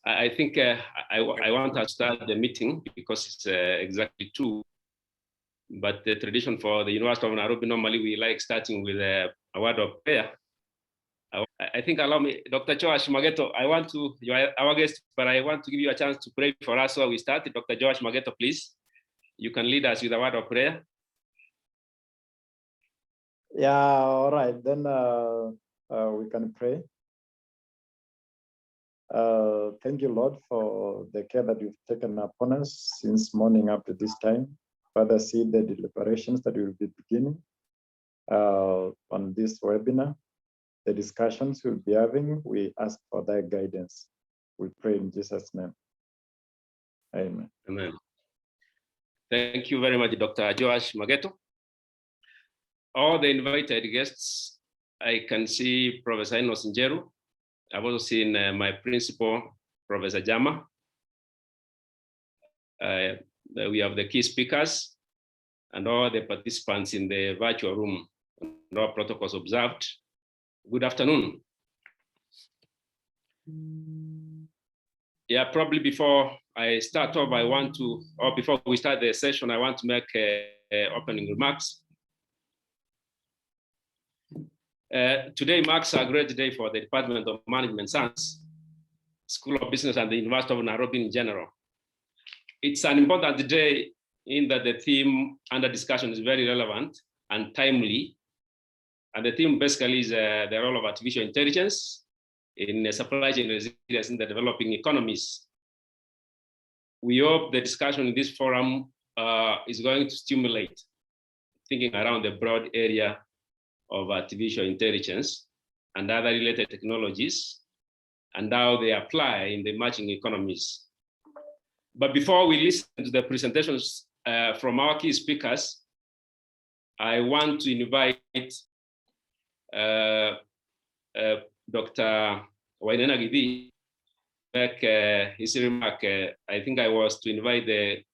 I think I want to start the meeting because it's exactly 2. But the tradition for the University of Nairobi, normally we like starting with a word of prayer. I think, allow me, Dr. Joash Mageto, you are our guest, but I want to give you a chance to pray for us while we start. Dr. Joash Mageto, please. You can lead us with a word of prayer. Yeah, all right, then we can pray. Thank you, Lord, for the care that you've taken upon us since morning up to this time. Father, see the deliberations that we will be beginning on this webinar, the discussions we'll be having. We ask for thy guidance. We pray in Jesus' name. Amen. Amen. Thank you very much, Dr. Joash Mageto. All the invited guests, I can see Professor Enos Njeru. I've also seen my principal, Professor Jama. We have the key speakers and all the participants in the virtual room, and all protocols observed. Good afternoon. Yeah, probably before I start off, before we start the session, I want to make opening remarks. Today marks a great day for the Department of Management Science, School of Business, and the University of Nairobi in general. It's an important day in that the theme under discussion is very relevant and timely. And the theme basically is the role of artificial intelligence in supply chain resilience in the developing economies. We hope the discussion in this forum is going to stimulate thinking around the broad area of artificial intelligence and other related technologies and how they apply in the emerging economies. But before we listen to the presentations from our key speakers, I want to invite Dr. Wainaina Gidhi back his remark. I think I was to invite the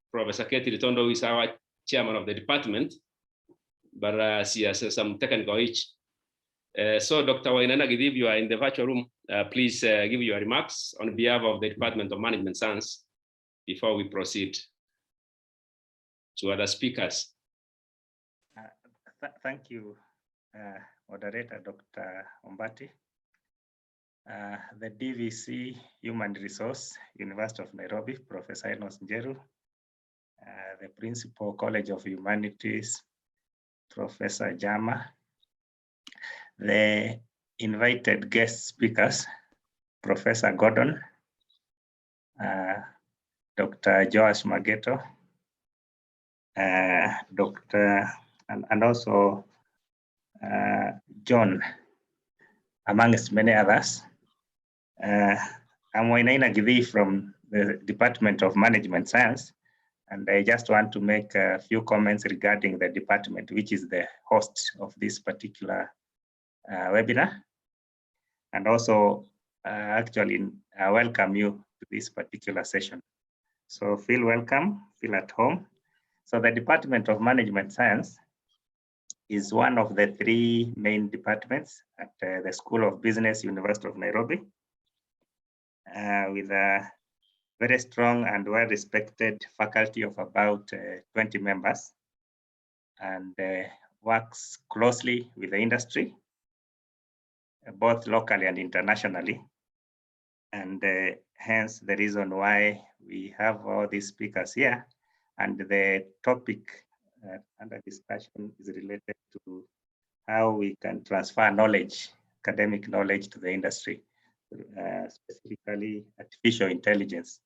Professor Katie Ritondo, who is our chairman of the department, but she has some technical itch. So Dr. Wainaina Gidhi, if you are in the virtual room, please give your remarks on behalf of the Department of Management Science before we proceed to other speakers. Thank you, Moderator Dr. Ombati. The DVC Human Resource, University of Nairobi, Professor Enos Njeru, the Principal, College of Humanities, Professor Jama, the invited guest speakers, Professor Gordon, Dr. Joash Mageto, and also John, amongst many others. I'm Wainaina Gidhi from the Department of Management Science, and I just want to make a few comments regarding the department, which is the host of this particular webinar, and also actually welcome you to this particular session. So feel welcome, feel at home. So the Department of Management Science is one of the 3 main departments at the School of Business, University of Nairobi, with a very strong and well-respected faculty of about 20 members, and works closely with the industry, both locally and internationally. And hence the reason why we have all these speakers here. And the topic under discussion is related to how we can transfer knowledge, academic knowledge, to the industry, specifically artificial intelligence.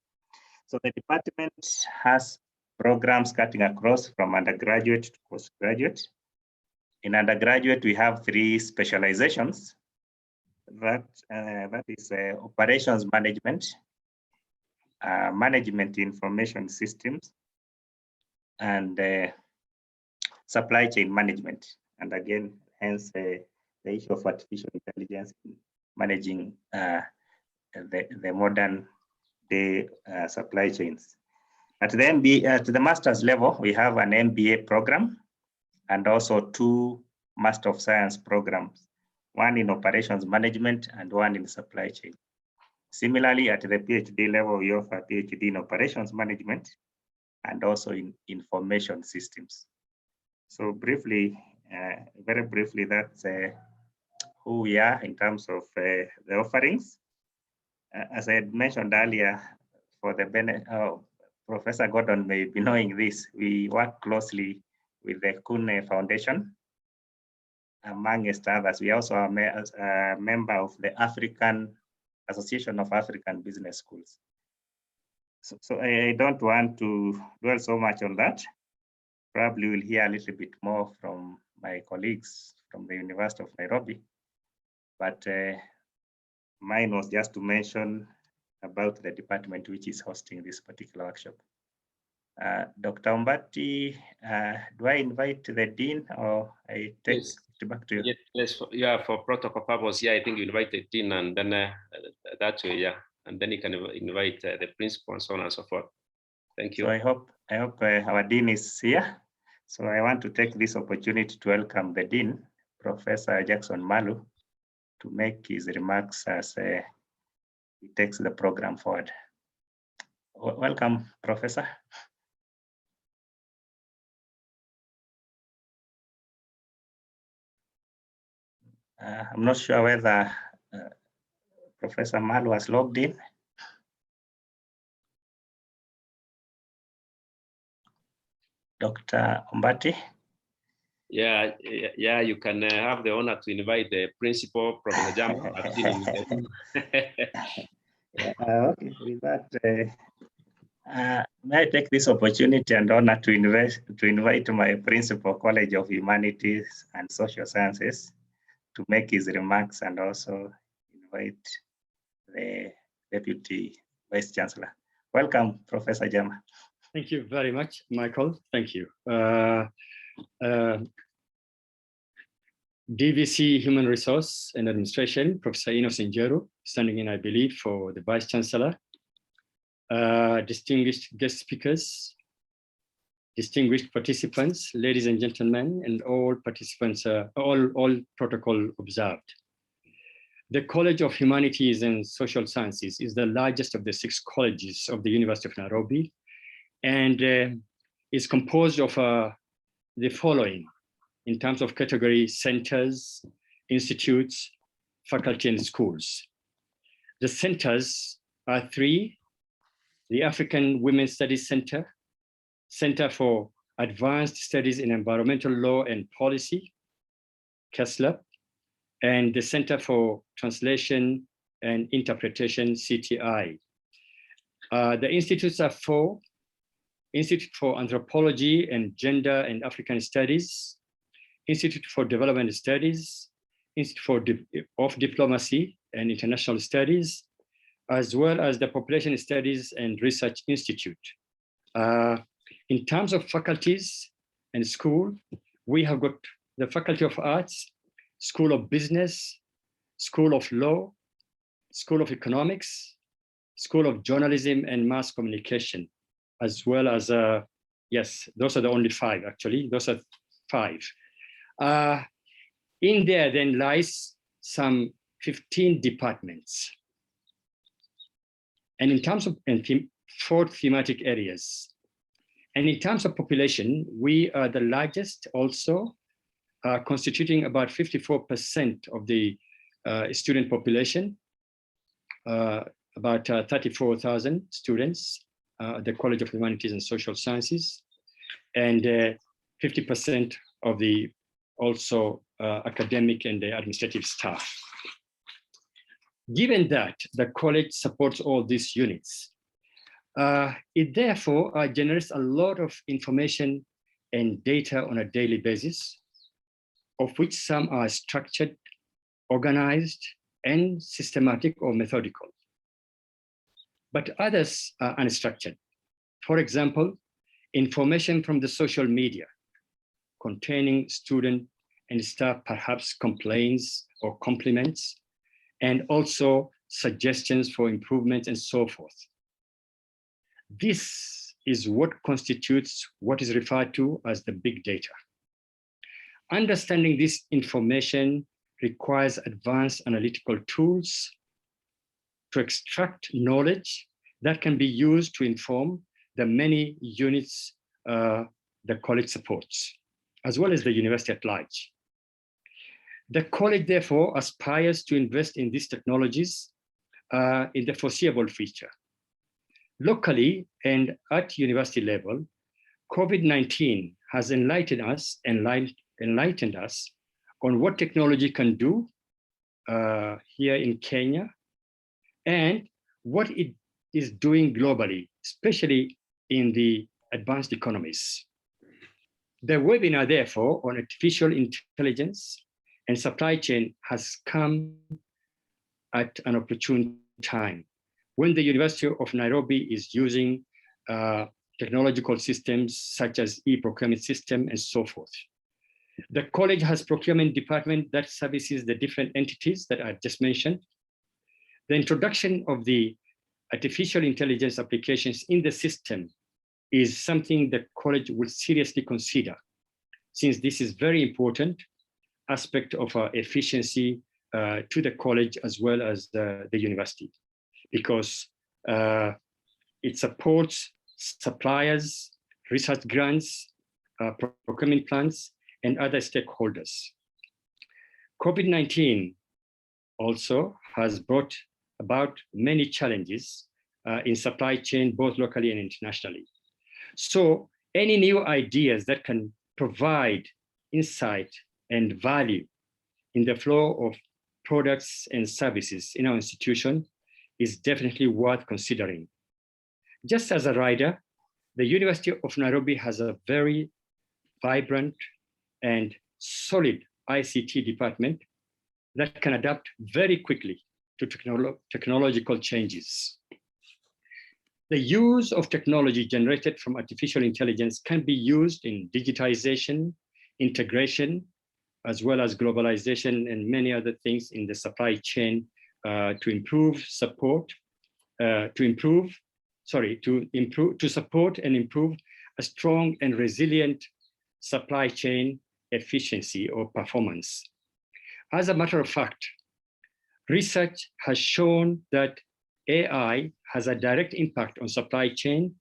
So the department has programs cutting across from undergraduate to postgraduate. In undergraduate, we have 3 specializations. That is operations management, management information systems, and supply chain management. And again, hence the issue of artificial intelligence in managing the modern day supply chains. At the MBA, to the master's level, we have an MBA program and also 2 Master of Science programs, one in operations management and one in supply chain. Similarly, at the PhD level, we offer PhD in operations management and also in information systems. So briefly, very briefly, that's who we are in terms of the offerings. As I had mentioned earlier, for the benefit, Professor Gordon may be knowing this, we work closely with the Kune Foundation, amongst others. We also are a member of the African Association of African Business Schools. So I don't want to dwell so much on that. Probably we'll hear a little bit more from my colleagues from the University of Nairobi. But mine was just to mention about the department which is hosting this particular workshop. Dr. Ombati, do I invite the Dean or I take it back to you? Yes, yeah, for protocol purpose, yeah, I think you invite the Dean and then that way, yeah. And then you can invite the principal and so on and so forth. Thank you. So I hope our Dean is here. So I want to take this opportunity to welcome the Dean, Professor Jackson Malu, to make his remarks as he takes the program forward. Welcome, Professor. I'm not sure whether Professor Malu has logged in. Dr. Ombati? Yeah, you can have the honor to invite the principal, Professor Jama. Okay, with that, may I take this opportunity and honor to invite my principal, College of Humanities and Social Sciences, to make his remarks, and also invite the Deputy Vice Chancellor. Welcome, Professor Jama. Thank you very much, Michael. Thank you. DVC Human Resource and Administration, Professor Innocent Jeru, standing in, I believe, for the Vice Chancellor. Distinguished guest speakers, distinguished participants, ladies and gentlemen, and all participants, all protocol observed. The College of Humanities and Social Sciences is the largest of the 6 colleges of the University of Nairobi, and is composed of the following in terms of category: centers, institutes, faculty, and schools. The centers are 3: the African Women's Studies Center, Center for Advanced Studies in Environmental Law and Policy, CASLAP, and the Center for Translation and Interpretation, CTI. The institutes are 4: Institute for Anthropology and Gender and African Studies, Institute for Development Studies, Institute of Diplomacy and International Studies, as well as the Population Studies and Research Institute. In terms of faculties and school, we have got the Faculty of Arts, School of Business, School of Law, School of Economics, School of Journalism and Mass Communication, as well as, yes, those are the only 5, actually. Those are 5. In there then lies some 15 departments. And in terms of 4 thematic areas. And in terms of population, we are the largest also, constituting about 54% of the student population, about 34,000 students at the College of Humanities and Social Sciences, and 50% of the also academic and the administrative staff. Given that the college supports all these units, it therefore generates a lot of information and data on a daily basis, of which some are structured, organized, and systematic or methodical. But others are unstructured. For example, information from the social media containing student and staff perhaps complaints or compliments, and also suggestions for improvements and so forth. This is what constitutes what is referred to as the big data. Understanding this information requires advanced analytical tools, to extract knowledge that can be used to inform the many units the college supports, as well as the university at large. The college, therefore, aspires to invest in these technologies in the foreseeable future. Locally and at university level, COVID-19 has enlightened us on what technology can do here in Kenya and what it is doing globally, especially in the advanced economies. The webinar, therefore, on artificial intelligence and supply chain has come at an opportune time when the University of Nairobi is using technological systems such as e-procurement system and so forth. The college has procurement department that services the different entities that I just mentioned. The introduction of the artificial intelligence applications in the system is something the college will seriously consider, since this is very important aspect of efficiency to the college as well as the university, because it supports suppliers, research grants, procurement plans, and other stakeholders. COVID-19 also has brought about many challenges in supply chain, both locally and internationally. So any new ideas that can provide insight and value in the flow of products and services in our institution is definitely worth considering. Just as a rider, the University of Nairobi has a very vibrant and solid ICT department that can adapt very quickly to technological changes. The use of technology generated from artificial intelligence can be used in digitization, integration, as well as globalization and many other things in the supply chain to support and improve a strong and resilient supply chain efficiency or performance. As a matter of fact, research has shown that AI has a direct impact on supply chain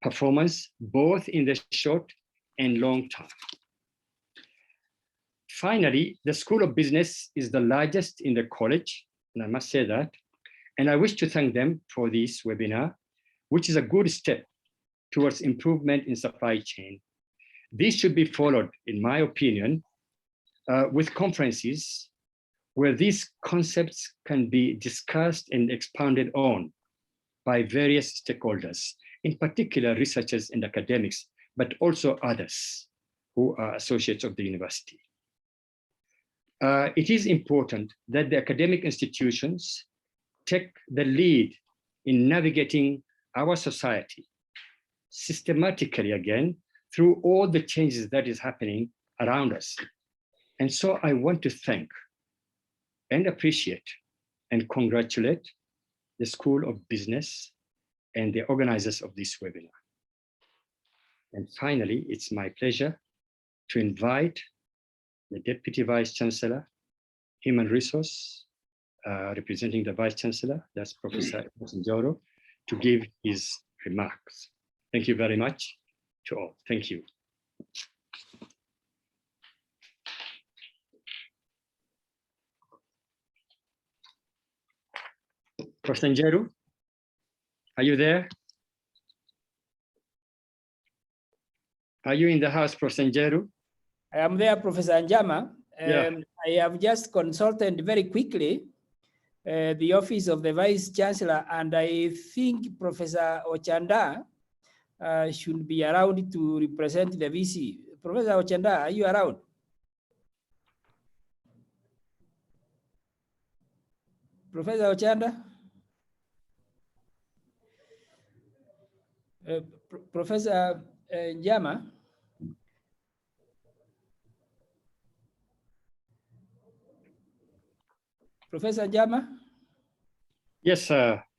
performance, both in the short and long term. Finally, the School of Business is the largest in the college, and I must say that, and I wish to thank them for this webinar, which is a good step towards improvement in supply chain. This should be followed, in my opinion, with conferences where these concepts can be discussed and expounded on by various stakeholders, in particular researchers and academics, but also others who are associates of the university. It is important that the academic institutions take the lead in navigating our society systematically again through all the changes that is happening around us. And so I want to thank and appreciate and congratulate the School of Business and the organizers of this webinar. And finally, it's my pleasure to invite the Deputy Vice Chancellor, Human Resource, representing the Vice Chancellor, that's Professor Njoro, to give his remarks. Thank you very much to all. Thank you. Professor Njeru, are you there? Are you in the house, Professor Njeru? I am there, Professor Njama. Yeah. I have just consulted very quickly the office of the Vice Chancellor, and I think Professor Ochanda should be around to represent the VC. Professor Ochanda, are you around? Professor Ochanda? Professor Njama? Professor Njama? Yes,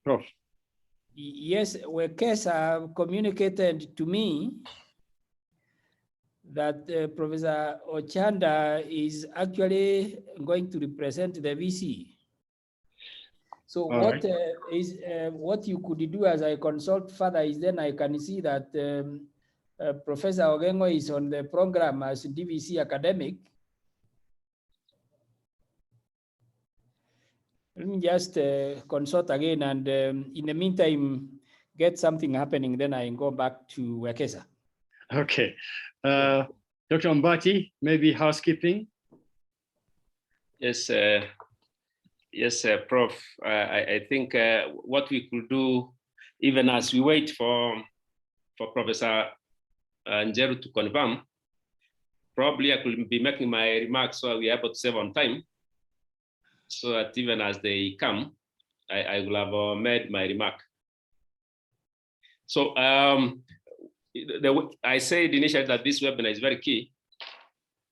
Prof. Yes, Wekes have communicated to me that Professor Ochanda is actually going to represent the VC. So All what right. what you could do as I consult further is then I can see that Professor Ogengo is on the program as DVC academic. Let me just consult again, and in the meantime, get something happening. Then I go back to Wekesa. Okay. Dr. Mbati, maybe housekeeping? Yes, yes, Prof. I think what we could do, even as we wait for Professor Njeru to confirm, probably I could be making my remarks so we are able to save on time, so that even as they come, I will have made my remark. So I said initially that this webinar is very key.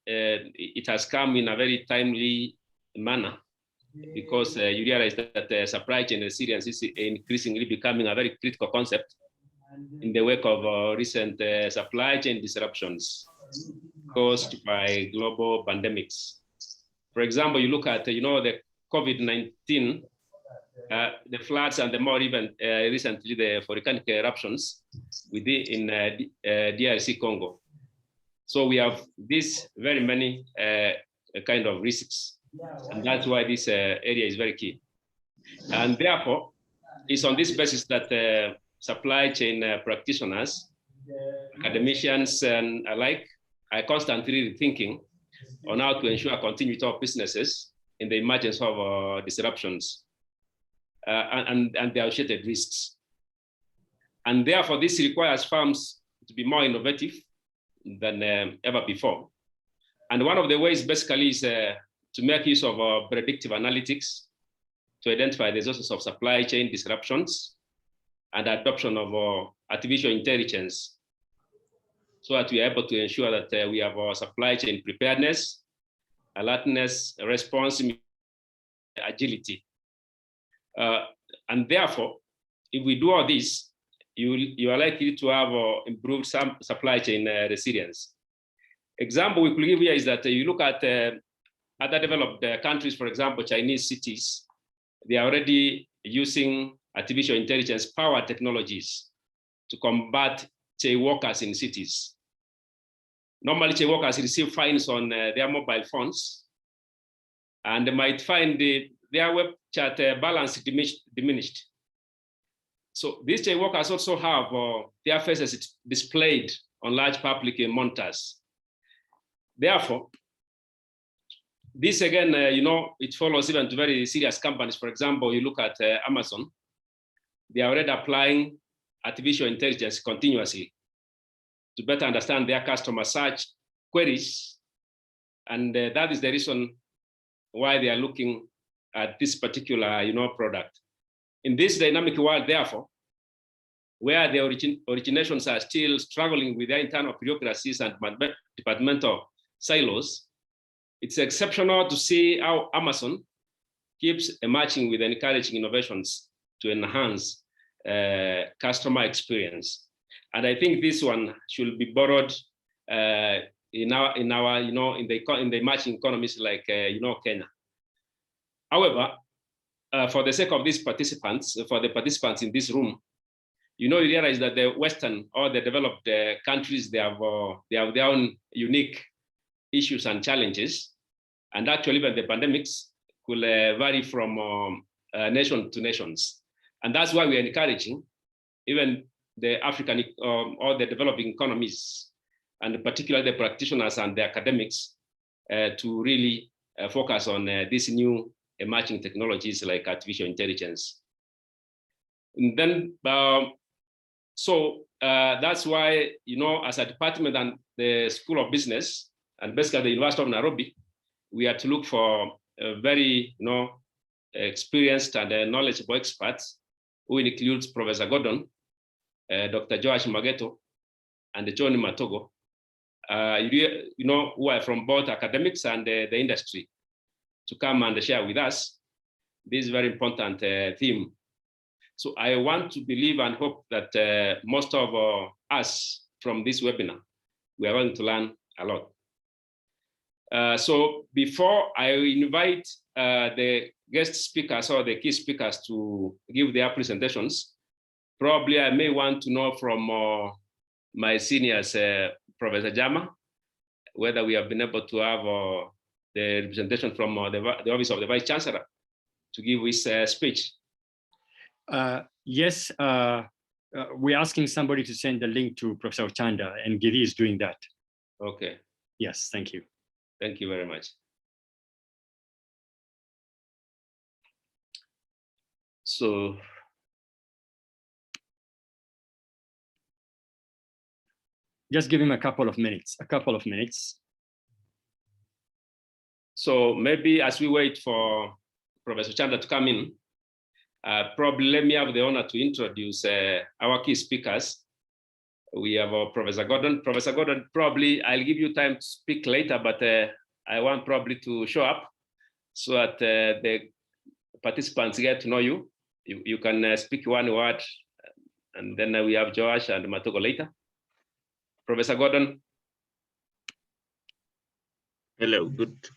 It has come in a very timely manner because you realize that supply chain resilience is increasingly becoming a very critical concept in the wake of recent supply chain disruptions caused by global pandemics. For example, you look at, the COVID-19, the floods, and the more even recently the volcanic eruptions within DRC Congo. So we have these very many kind of risks, and that's why this area is very key. And therefore, it's on this basis that supply chain practitioners, academicians, and alike are constantly rethinking on how to ensure continuity of businesses in the emergence of disruptions and the associated risks. And therefore, this requires firms to be more innovative than ever before. And one of the ways basically is to make use of predictive analytics to identify the sources of supply chain disruptions and adoption of artificial intelligence so that we are able to ensure that we have our supply chain preparedness, alertness, response, agility. And therefore, if we do all this, you are likely to have improved some supply chain resilience. Example we could give here is that you look at other developed countries, for example, Chinese cities, they are already using artificial intelligence powered technologies to combat jaywalkers in cities. Normally, jaywalkers receive fines on their mobile phones, and they might find their web chat balance diminished. So these jaywalkers also have their faces displayed on large public monitors. Therefore, this again, it follows even to very serious companies. For example, you look at Amazon, they are already applying artificial intelligence continuously to better understand their customer search queries. And that is the reason why they are looking at this particular product. In this dynamic world, therefore, where the originations are still struggling with their internal bureaucracies and departmental silos, it's exceptional to see how Amazon keeps emerging with encouraging innovations to enhance customer experience. And I think this one should be borrowed in the emerging economies like Kenya. However, for the sake of these participants, for the participants in this room, you realize that the Western or the developed countries, they have their own unique issues and challenges. And actually, even the pandemics could vary from nation to nations. And that's why we are encouraging even the African or the developing economies, and particularly the practitioners and the academics, to really focus on these new emerging technologies like artificial intelligence. And then, that's why, as a department and the School of Business, and basically the University of Nairobi, we have to look for very, experienced and knowledgeable experts, who includes Professor Gordon, Dr. Joash Mageto, and John Matogo, who are from both academics and the industry, to come and share with us this very important theme. So I want to believe and hope that most of us from this webinar, we are going to learn a lot. So before I invite the guest speakers or the key speakers to give their presentations, probably I may want to know from my seniors, Professor Jama, whether we have been able to have the representation from the Office of the Vice Chancellor to give his speech. Yes, we're asking somebody to send the link to Professor Chanda, and Giri is doing that. Okay. Yes, thank you. Thank you very much. So, just give him a couple of minutes, So maybe as we wait for Professor Chanda to come in, probably let me have the honor to introduce our key speakers. We have Professor Gordon. Professor Gordon, probably I'll give you time to speak later, but I want probably to show up so that the participants get to know you. You can speak one word, and then we have Joash and Matoko later. Professor Gordon. Hello, good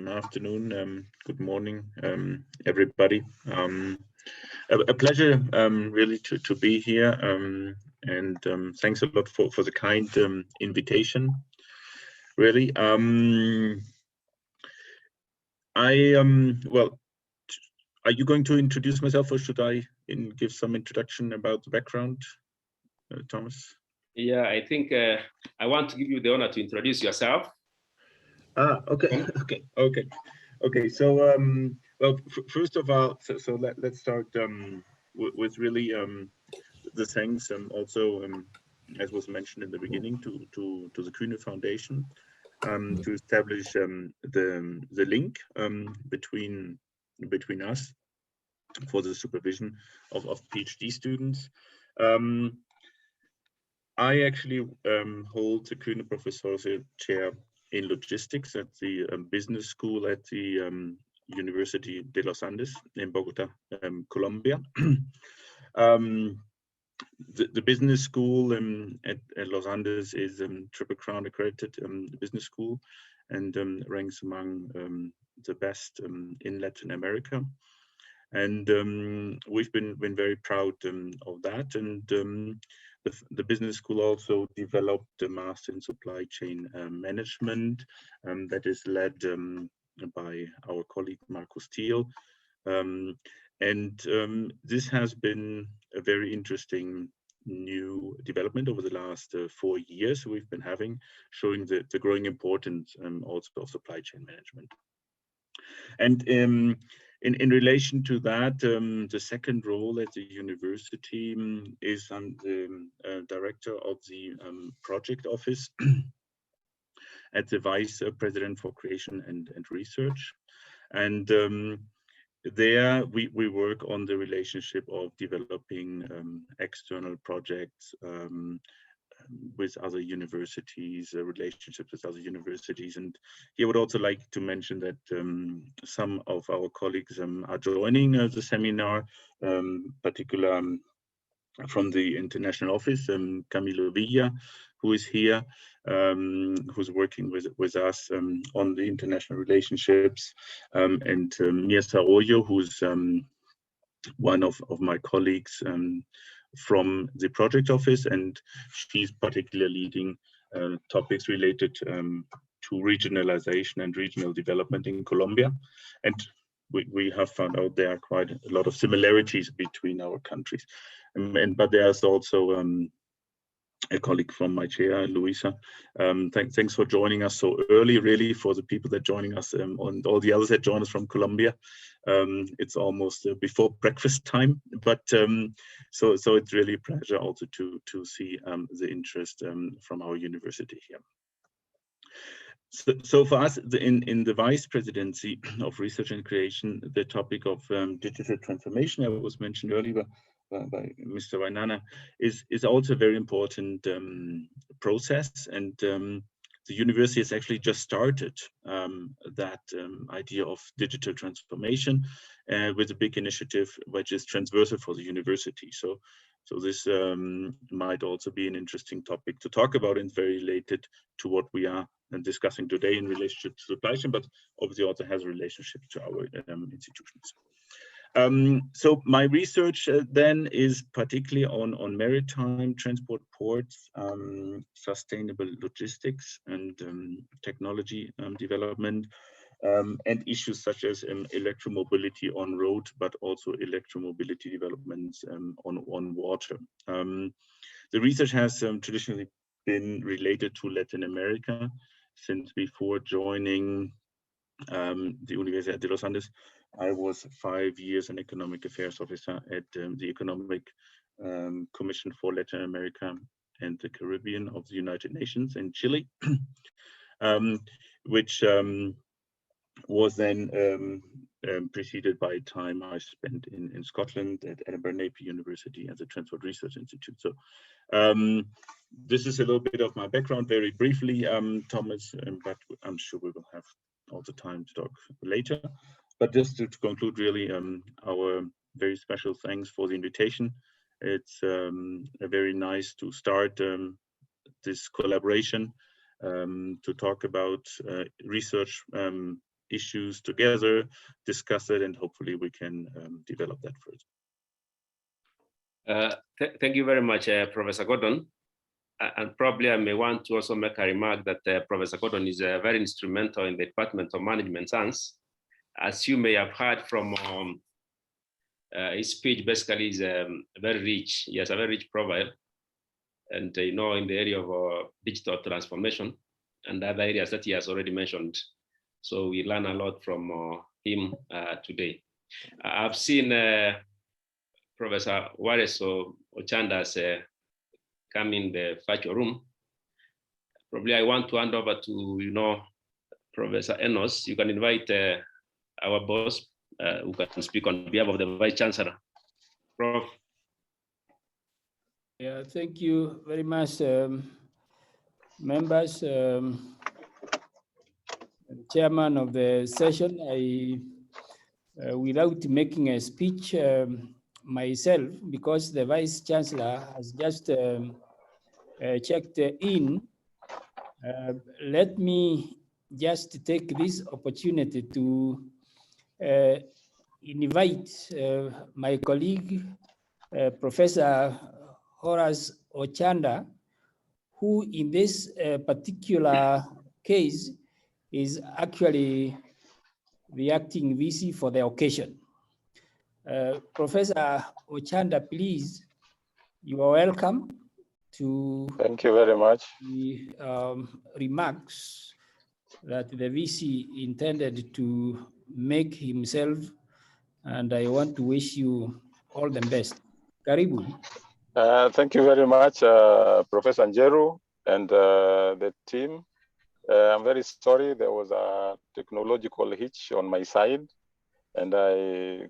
afternoon, good morning, everybody. A pleasure really to be here, and thanks a lot for the kind invitation. Really, well, are you going to introduce myself, or should I give some introduction about the background, Thomas? Yeah, I think I want to give you the honor to introduce yourself. Okay. So, well, first of all, so let's start with really the thanks, also as was mentioned in the beginning, to the Kühne Foundation to establish the link between us for the supervision of PhD students. I actually hold the Kühne Professorial Chair in Logistics at the Business School at the University de los Andes in Bogota, Colombia. The business school at Los Andes is Triple Crown accredited business school, and ranks among the best in Latin America. And we've been very proud of that. And the business school also developed a master in supply chain management that is led by our colleague Markus Thiel. And this has been a very interesting new development over the last 4 years we've been having, showing the growing importance also of supply chain management. And in relation to that, the second role at the university is I'm the director of the project office at the Vice President for Creation and Research. And there we work on the relationship of developing external projects with other universities, relationships with other universities. And here I would also like to mention that some of our colleagues are joining the seminar, particularly from the international office, Camilo Villa, who is here, who's working with us on the international relationships, and Mirza Arroyo, who's one of my colleagues from the project office, and she's particularly leading topics related to regionalization and regional development in Colombia. And we have found out there are quite a lot of similarities between our countries. But there's also a colleague from my chair, Luisa. Thanks for joining us so early, really, for the people that are joining us and all the others that join us from Colombia. It's almost before breakfast time, but so it's really a pleasure also to see the interest from our university here. So for us, in the Vice Presidency of Research and Creation, the topic of digital transformation that was mentioned earlier by Mr. Wainana is also a very important process, and the university has actually just started that idea of digital transformation with a big initiative which is transversal for the university. So So this might also be an interesting topic to talk about, and very related to what we are discussing today in relationship to supply chain, but obviously also has a relationship to our institutions. So my research then is particularly on maritime transport, ports, sustainable logistics, and technology development, and issues such as electromobility on road, but also electromobility developments on water. The research has traditionally been related to Latin America, since before joining the Universidad de los Andes, I was 5 years an economic affairs officer at the Economic Commission for Latin America and the Caribbean of the United Nations in Chile, which was then preceded by time I spent in Scotland at Edinburgh Napier University as a Transport Research Institute. So this is a little bit of my background, very briefly, Thomas, but I'm sure we will have also time to talk later. But just to conclude, really, our very special thanks for the invitation. It's very nice to start this collaboration to talk about research issues together, discuss it, and hopefully we can develop that further. Thank you very much, Professor Gordon. And probably I may want to also make a remark that Professor Gordon is very instrumental in the Department of Management Science. As you may have heard from his speech, basically is very rich. He has a very rich profile, and in the area of digital transformation and other areas that he has already mentioned. So we learn a lot from him today. I've seen Professor Wallace Ochanda as come in the virtual room. Probably I want to hand over to Professor Enos. You can invite our boss who can speak on behalf of the Vice Chancellor. Prof. Yeah, thank you very much, members. Chairman of the session, without making a speech myself, because the Vice Chancellor has just checked in, let me just take this opportunity to invite my colleague, Professor Horace Ochanda, who in this particular case is actually the acting VC for the occasion. Professor Ochanda, please, you are welcome to. Thank you very much. The remarks that the VC intended to make himself, and I want to wish you all the best. Karibu. Thank you very much, Professor Njeru and the team. I'm very sorry there was a technological hitch on my side, and I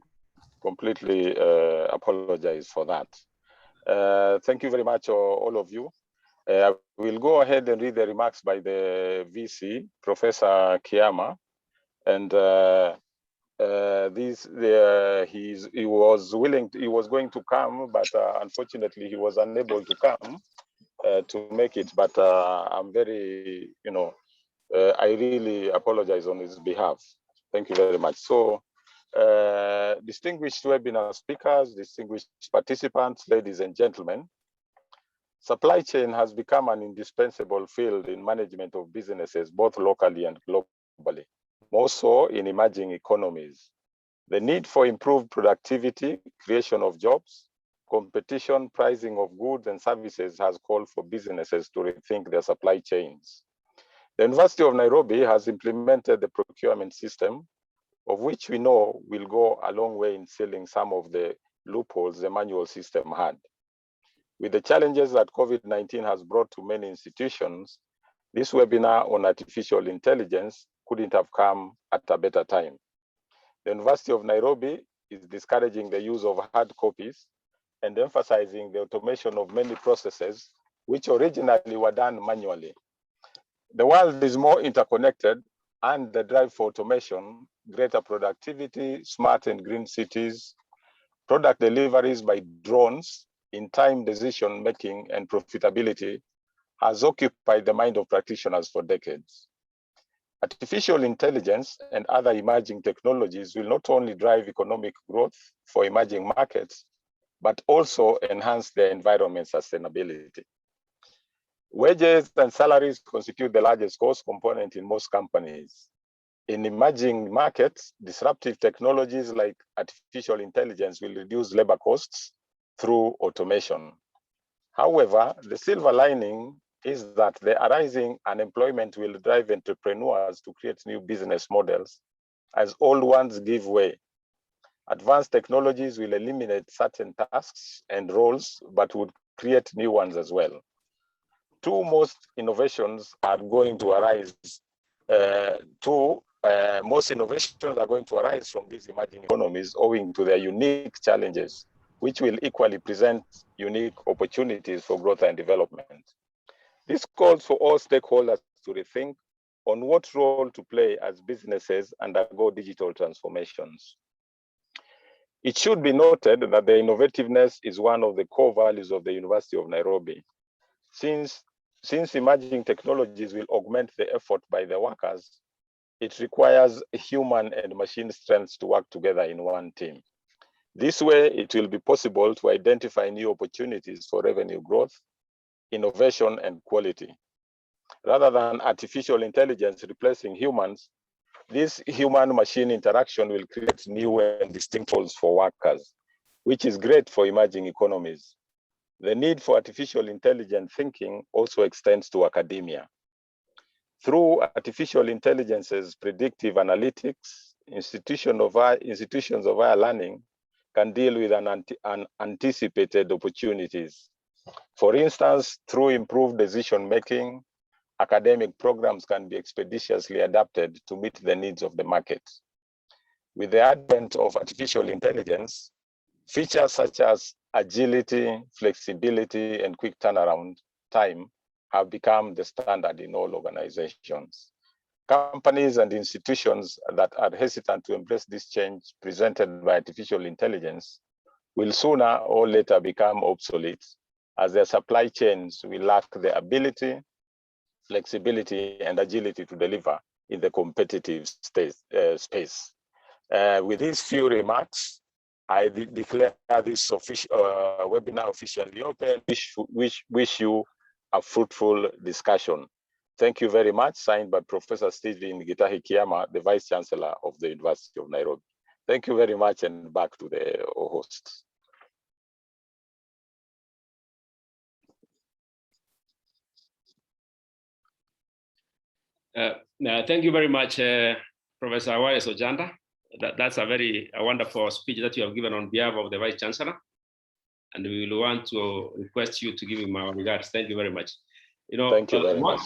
completely apologize for that. Thank you very much, all of you. We'll go ahead and read the remarks by the VC, Professor Kiama, and he was going to come, but unfortunately he was unable to come to make it. But I'm very, I really apologize on his behalf. Thank you very much. So, distinguished webinar speakers, distinguished participants, ladies and gentlemen, supply chain has become an indispensable field in management of businesses, both locally and globally, more so in emerging economies. The need for improved productivity, creation of jobs, competition, pricing of goods and services has called for businesses to rethink their supply chains. The University of Nairobi has implemented the procurement system, of which we know will go a long way in sealing some of the loopholes the manual system had. With the challenges that COVID-19 has brought to many institutions, this webinar on artificial intelligence couldn't have come at a better time. The University of Nairobi is discouraging the use of hard copies and emphasizing the automation of many processes which originally were done manually. The world is more interconnected, and the drive for automation, greater productivity, smart and green cities, product deliveries by drones, in time decision-making and profitability has occupied the mind of practitioners for decades. Artificial intelligence and other emerging technologies will not only drive economic growth for emerging markets, but also enhance their environment sustainability. Wages and salaries constitute the largest cost component in most companies. In emerging markets, disruptive technologies like artificial intelligence will reduce labor costs through automation. However, the silver lining is that the arising unemployment will drive entrepreneurs to create new business models as old ones give way. Advanced technologies will eliminate certain tasks and roles, but would create new ones as well. Most innovations are going to arise from these emerging economies owing to their unique challenges, which will equally present unique opportunities for growth and development. This calls for all stakeholders to rethink on what role to play as businesses undergo digital transformations. It should be noted that the innovativeness is one of the core values of the University of Nairobi. Since emerging technologies will augment the effort by the workers, it requires human and machine strengths to work together in one team. This way, it will be possible to identify new opportunities for revenue growth, innovation, and quality. Rather than artificial intelligence replacing humans, this human-machine interaction will create new and distinct roles for workers, which is great for emerging economies. The need for artificial intelligent thinking also extends to academia. Through artificial intelligence's predictive analytics, institutions of higher learning can deal with unanticipated opportunities. For instance, through improved decision-making, academic programs can be expeditiously adapted to meet the needs of the market. With the advent of artificial intelligence, features such as agility, flexibility, and quick turnaround time have become the standard in all organizations. Companies and institutions that are hesitant to embrace this change presented by artificial intelligence will sooner or later become obsolete, as their supply chains will lack the ability, flexibility, and agility to deliver in the competitive space. With these few remarks, I declare this webinar officially open. Wish you a fruitful discussion. Thank you very much. Signed by Professor Stephen Gitahi Kiama, the Vice Chancellor of the University of Nairobi. Thank you very much, and back to the hosts. Thank you very much, Professor Wallace Ojanda. That's a very wonderful speech that you have given on behalf of the Vice Chancellor. And we will want to request you to give him our regards. Thank you very much. You know, thank you very much.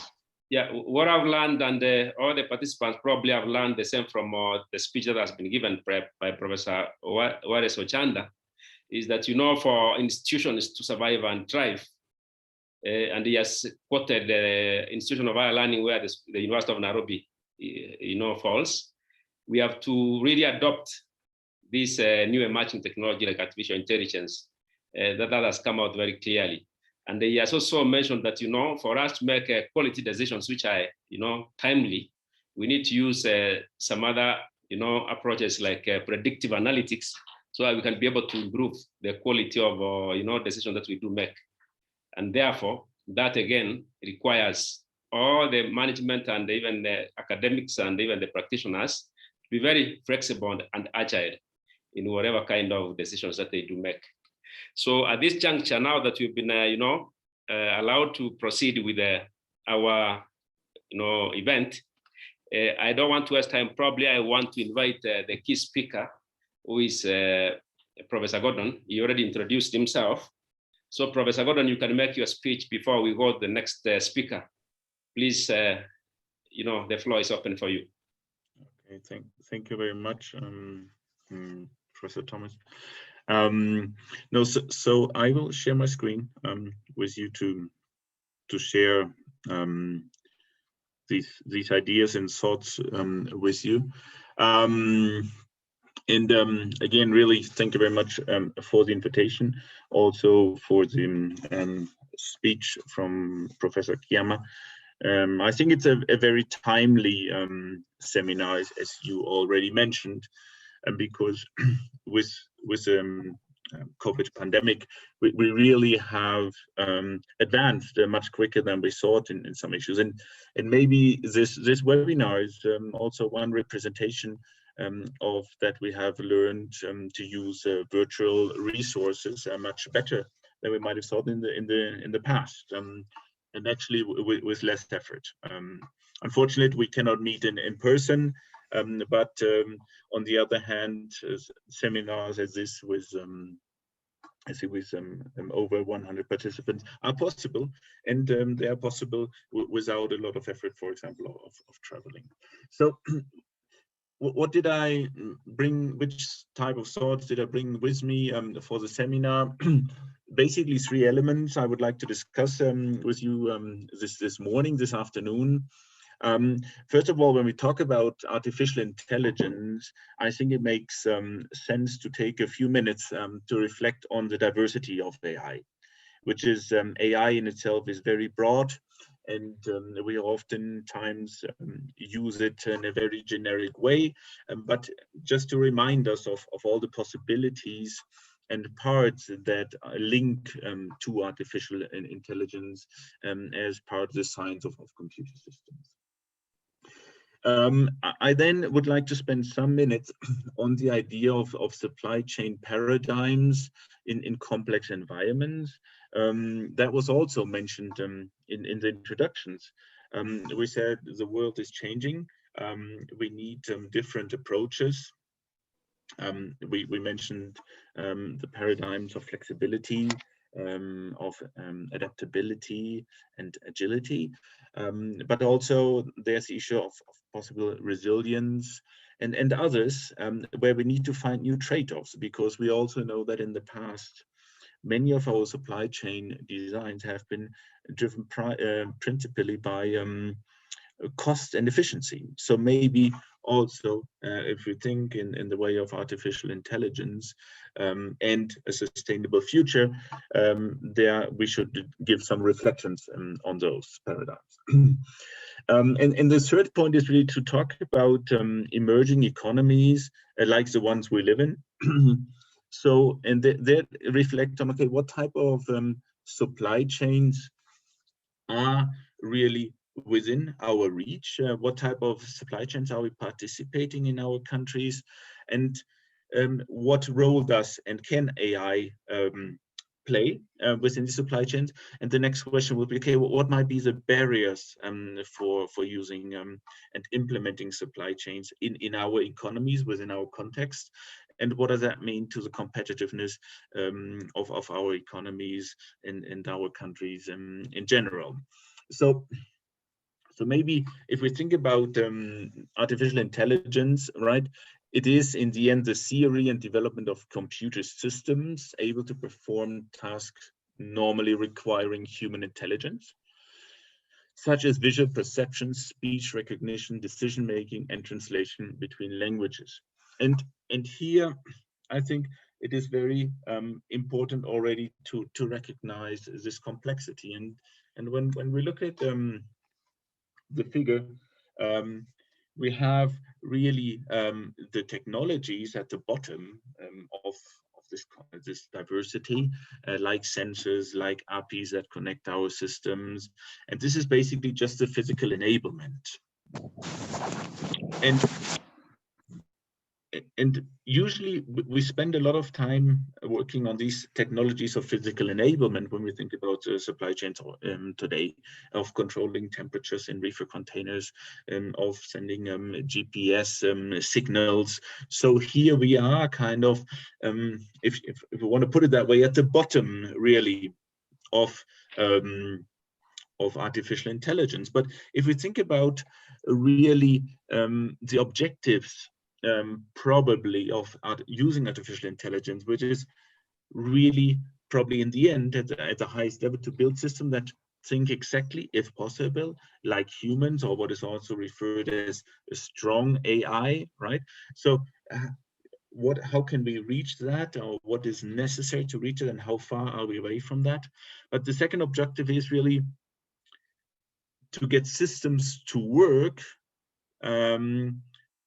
Yeah, what I've learned, and all the participants probably have learned the same from the speech that has been given by Professor Wallace Ojanda, is that, you know, for institutions to survive and thrive, and he has quoted the Institution of Higher Learning where the University of Nairobi, you know, falls. We have to really adopt this new emerging technology like artificial intelligence that has come out very clearly. And he has also mentioned that, you know, for us to make quality decisions which are, you know, timely, we need to use some other, you know, approaches like predictive analytics, so that we can be able to improve the quality of, you know, decisions that we do make. And therefore, that again requires all the management and even the academics and even the practitioners to be very flexible and agile in whatever kind of decisions that they do make. So at this juncture, now that we've been, you know, allowed to proceed with our, you know, event, I don't want to waste time. Probably I want to invite the key speaker, who is Professor Gordon. He already introduced himself. So Professor Gordon, you can make your speech before we go to the next speaker. Please, you know, the floor is open for you. Okay, thank you very much, Professor Thomas. So I will share my screen with you to share these ideas and thoughts with you. And again, really, thank you very much for the invitation, also for the speech from Professor Kiyama. I think it's a very timely seminar, as you already mentioned, because with COVID pandemic, we really have advanced much quicker than we thought in some issues, and maybe this webinar is also one representation of that we have learned to use virtual resources much better than we might have thought in the past, and actually with less effort. Unfortunately, we cannot meet in person, but on the other hand, seminars as this with I think with over 100 participants are possible, and they are possible without a lot of effort, for example, of traveling. So what did I bring, which type of thoughts did I bring with me for the seminar? Basically 3 elements I would like to discuss with you this afternoon. First of all, when we talk about artificial intelligence, I think it makes sense to take a few minutes to reflect on the diversity of AI, which is AI in itself is very broad, and we oftentimes use it in a very generic way. But just to remind us of all the possibilities and parts that link to artificial intelligence as part of the science of computer systems. I then would like to spend some minutes on the idea of supply chain paradigms in complex environments. That was also mentioned in the introductions. We said the world is changing. We need different approaches. We mentioned the paradigms of flexibility, of adaptability and agility, but also there's the issue of possible resilience and others where we need to find new trade-offs, because we also know that in the past many of our supply chain designs have been driven principally by cost and efficiency. So maybe also if we think in the way of artificial intelligence and a sustainable future, there we should give some reflections on those paradigms. And the third point is really to talk about emerging economies like the ones we live in. So, and they reflect on, okay, what type of supply chains are really within our reach, what type of supply chains are we participating in our countries, and what role does and can AI play within the supply chains. And the next question will be, okay, what might be the barriers for using and implementing supply chains in our economies within our context, and what does that mean to the competitiveness of our economies and our countries in general. So maybe if we think about artificial intelligence, right, it is in the end the theory and development of computer systems able to perform tasks normally requiring human intelligence, such as visual perception, speech recognition, decision making, and translation between languages. And here, I think it is very important already to recognize this complexity. And when we look at the figure, we have really the technologies at the bottom of this diversity, like sensors, like APIs that connect our systems. And this is basically just the physical enablement. And usually we spend a lot of time working on these technologies of physical enablement when we think about supply chains today, of controlling temperatures in reefer containers, of sending GPS signals. So here we are kind of, if we want to put it that way, at the bottom really of artificial intelligence. But if we think about really the objectives probably of using artificial intelligence, which is really probably in the end at the highest level to build systems that think exactly, if possible, like humans, or what is also referred as a strong AI, right? So how can we reach that, or what is necessary to reach it, and how far are we away from that? But the second objective is really to get systems to work, and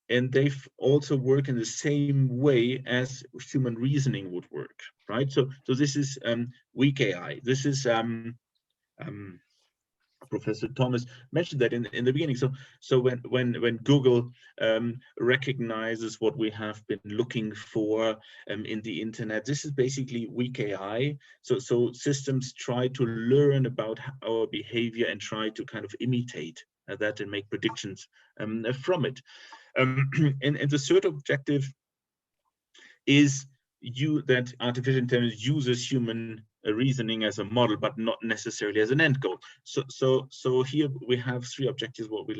they also work in the same way as human reasoning would work, right? So this is weak AI. This is Professor Thomas mentioned that in the beginning. So when Google recognizes what we have been looking for in the internet, this is basically weak AI. So systems try to learn about our behavior and try to kind of imitate that and make predictions from it. And the third objective is that artificial intelligence uses human reasoning as a model, but not necessarily as an end goal. So here we have three objectives, what we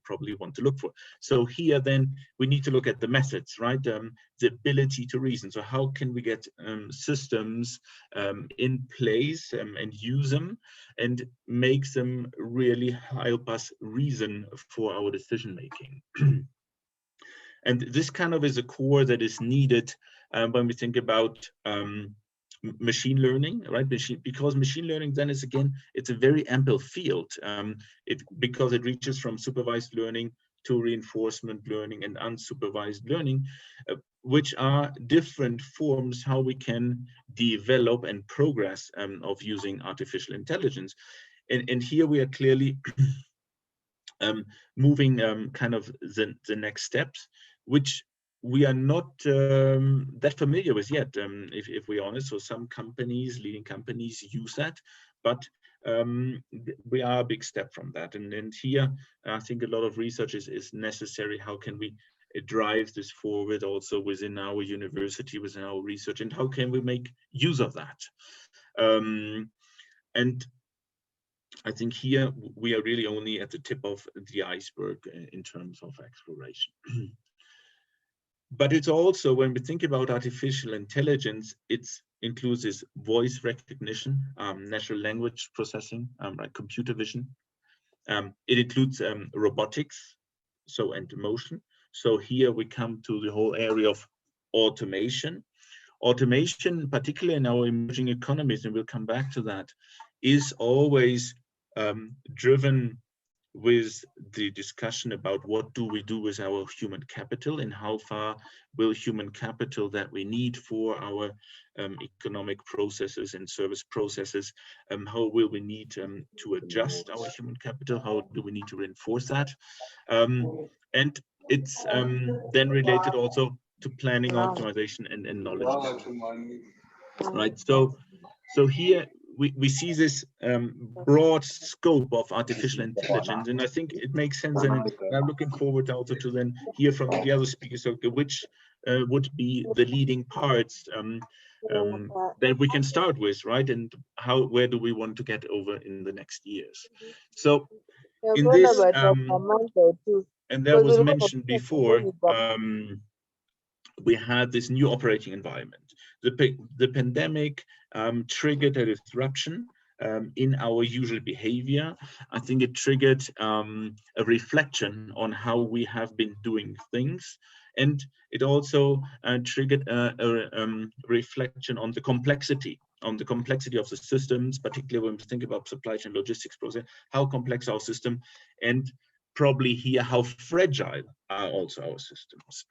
probably want to look for. So here then we need to look at the methods, right? The ability to reason. So how can we get systems in place and use them and make them really help us reason for our decision making? And this kind of is a core that is needed when we think about machine learning, right? Because machine learning then is, again, it's a very ample field because it reaches from supervised learning to reinforcement learning and unsupervised learning, which are different forms how we can develop and progress of using artificial intelligence. And here we are clearly moving kind of the next steps, which we are not that familiar with yet, if we're honest. So some companies, leading companies, use that, but we are a big step from that. And here, I think a lot of research is necessary. How can we drive this forward also within our university, within our research, and how can we make use of that? And I think here we are really only at the tip of the iceberg in terms of exploration. But it's also, when we think about artificial intelligence, it includes this voice recognition, natural language processing, like computer vision. It includes robotics, and motion. So here we come to the whole area of automation. Automation, particularly in our emerging economies, and we'll come back to that, is always driven with the discussion about what do we do with our human capital and how far will human capital that we need for our economic processes and service processes, how will we need to adjust our human capital, how do we need to reinforce that, and it's then related also to planning, optimization, and knowledge, right? So here we see this broad scope of artificial intelligence, and I think it makes sense. And I'm looking forward also to then hear from the other speakers, so which would be the leading parts that we can start with, right? And where do we want to get over in the next years? So in this, and that was mentioned before, we had this new operating environment. The pandemic triggered a disruption in our usual behavior. I think it triggered a reflection on how we have been doing things. And it also triggered a reflection on the complexity of the systems, particularly when we think about supply chain logistics process, how complex our system, and probably here how fragile are also our systems.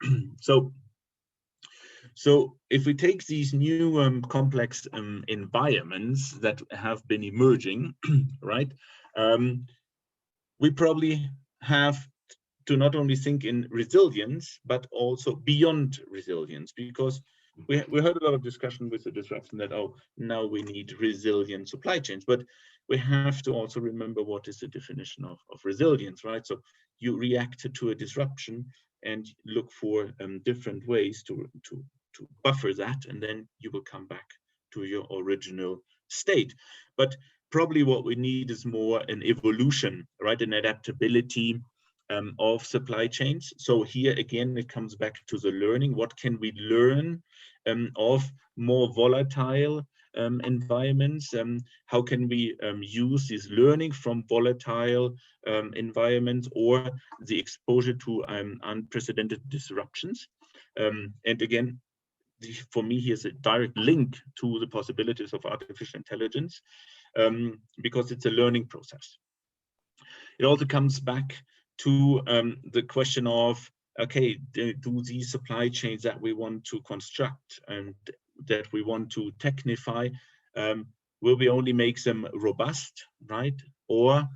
So if we take these new complex environments that have been emerging, right, we probably have to not only think in resilience, but also beyond resilience, because we heard a lot of discussion with the disruption that, oh, now we need resilient supply chains, but we have to also remember what is the definition of resilience, right? So you react to a disruption and look for different ways to buffer that, and then you will come back to your original state. But probably what we need is more an evolution, right? An adaptability of supply chains. So here again, it comes back to the learning. What can we learn of more volatile environments? How can we use this learning from volatile environments or the exposure to unprecedented disruptions And again, for me, here's a direct link to the possibilities of artificial intelligence, because it's a learning process. It also comes back to the question of, okay, do these supply chains that we want to construct and that we want to technify, will we only make them robust, right, or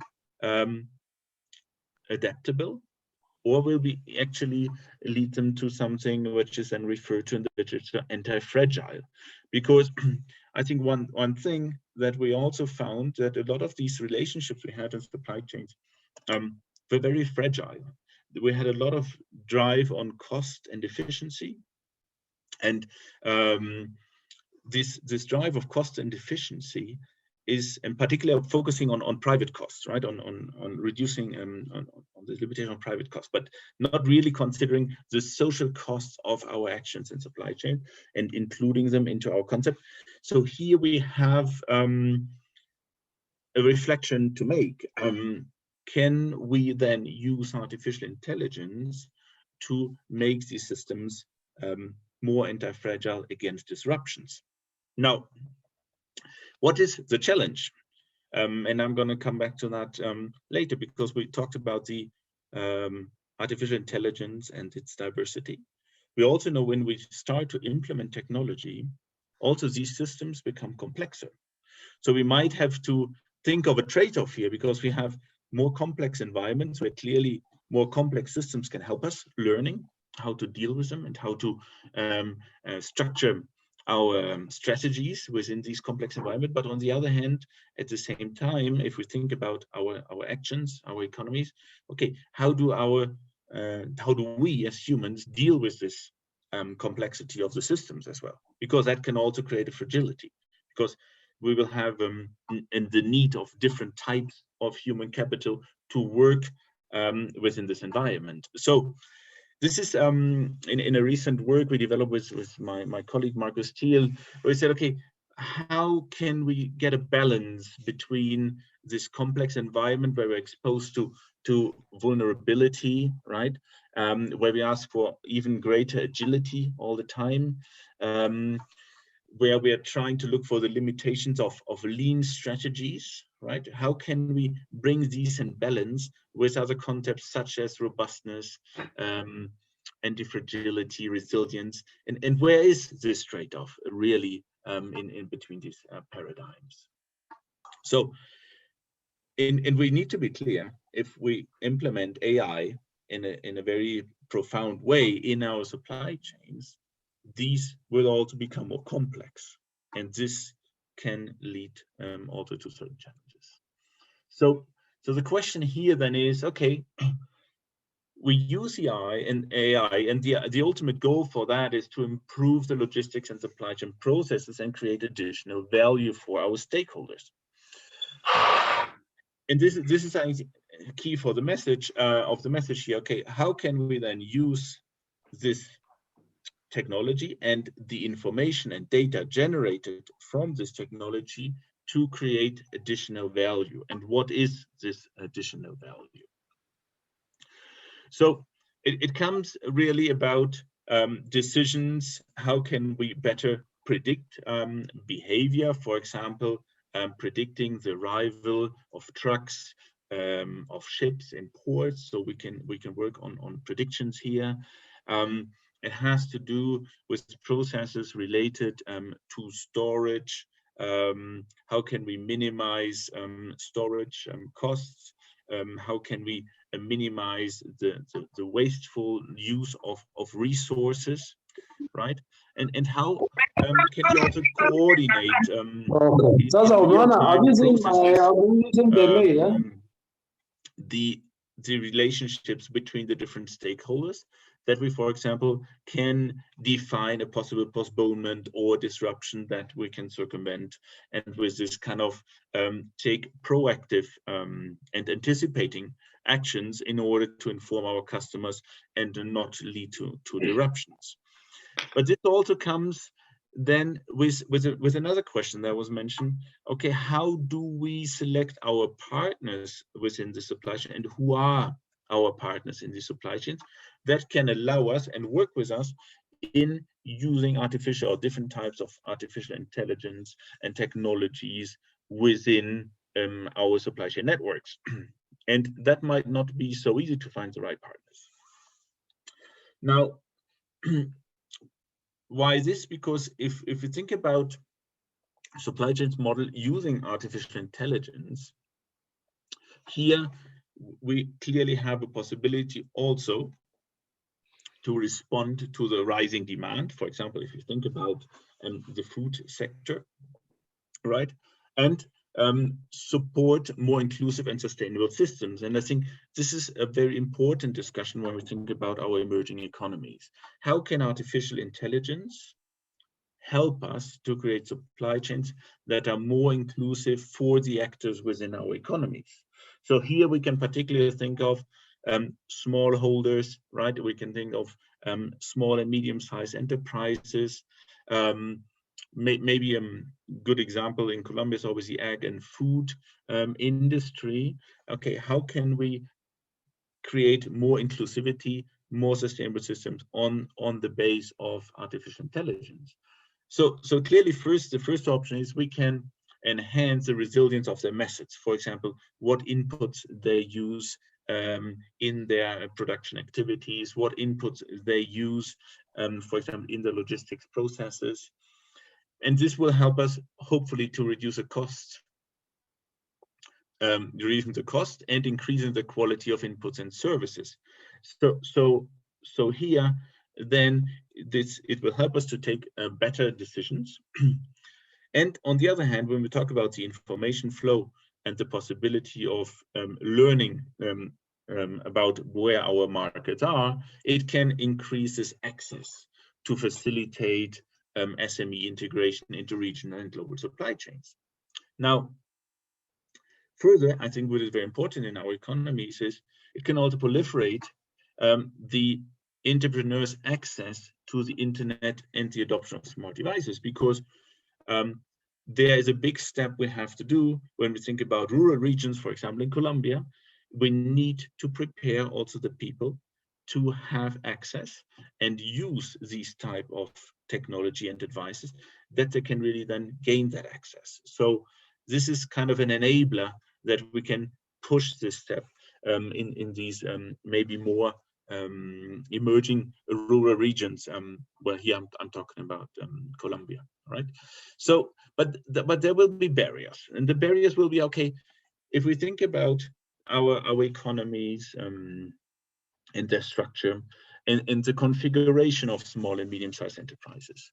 adaptable, or will we actually lead them to something which is then referred to in the literature anti-fragile? Because I think one thing that we also found, that a lot of these relationships we had in supply chains were very fragile. We had a lot of drive on cost and efficiency, and this drive of cost and efficiency is in particular focusing on private costs, right? On reducing on the limitation on private costs, but not really considering the social costs of our actions in supply chain and including them into our concept. So here we have a reflection to make. Can we then use artificial intelligence to make these systems more anti-fragile against disruptions? Now, what is the challenge? And I'm going to come back to that later, because we talked about the artificial intelligence and its diversity. We also know when we start to implement technology, also these systems become complexer. So we might have to think of a trade-off here, because we have more complex environments where clearly more complex systems can help us learning how to deal with them and how to structure our strategies within these complex environment. But on the other hand, at the same time, if we think about our actions, our economies, okay, how do we as humans deal with this complexity of the systems as well? Because that can also create a fragility, because we will have in the need of different types of human capital to work within this environment. So this is in a recent work we developed with my colleague Marcus Thiel, where we said, okay, how can we get a balance between this complex environment where we're exposed to vulnerability, right? Where we ask for even greater agility all the time, where we are trying to look for the limitations of lean strategies, right? How can we bring these in balance with other concepts such as robustness, anti-fragility, resilience, and where is this trade-off really in between these paradigms? So, and we need to be clear, if we implement AI in a very profound way in our supply chains, these will also become more complex, and this can lead also to certain challenges. So the question here then is, okay, we use AI, and the ultimate goal for that is to improve the logistics and supply chain processes and create additional value for our stakeholders. And this is I think, key for the message of the message here. Okay, how can we then use this technology and the information and data generated from this technology to create additional value? And what is this additional value? So it comes really about decisions. How can we better predict behavior? For example, predicting the arrival of trucks, of ships in ports, so we can work on predictions here. It has to do with processes related to storage. How can we minimize storage costs? How can we minimize the wasteful use of resources, right? And how can we also coordinate the relationships between the different stakeholders, that we, for example, can define a possible postponement or disruption that we can circumvent, and with this kind of take proactive and anticipating actions in order to inform our customers and not lead to disruptions. But this also comes then with another question that was mentioned. Okay, how do we select our partners within the supply chain, and who are our partners in the supply chains that can allow us and work with us in using artificial or different types of artificial intelligence and technologies within our supply chain networks. And that might not be so easy to find the right partners. Now, why this? Because if you think about supply chains model using artificial intelligence, here we clearly have a possibility also to respond to the rising demand. For example, if you think about the food sector, right? And support more inclusive and sustainable systems. And I think this is a very important discussion when we think about our emerging economies. How can artificial intelligence help us to create supply chains that are more inclusive for the actors within our economies? So here we can particularly think of smallholders, right? We can think of small and medium-sized enterprises. Maybe a good example in Colombia is always the ag and food industry. Okay, how can we create more inclusivity, more sustainable systems on the base of artificial intelligence? So clearly, the first option is we can enhance the resilience of their methods. For example, what inputs they use in their production activities, what inputs they use, for example, in the logistics processes. And this will help us hopefully to reduce the cost, reducing the cost and increasing the quality of inputs and services. So here, then it will help us to take better decisions. And on the other hand, when we talk about the information flow and the possibility of learning about where our markets are, it can increase this access to facilitate SME integration into regional and global supply chains. Now, further, I think what is very important in our economies is it can also proliferate the entrepreneurs' access to the internet and the adoption of smart devices, because there is a big step we have to do when we think about rural regions, for example, in Colombia. We need to prepare also the people to have access and use these type of technology and devices that they can really then gain that access. So this is kind of an enabler that we can push this step in these maybe more emerging rural regions. Well, here I'm talking about Colombia, right? So, but there will be barriers, and the barriers will be, okay, if we think about our economies and their structure and the configuration of small and medium-sized enterprises,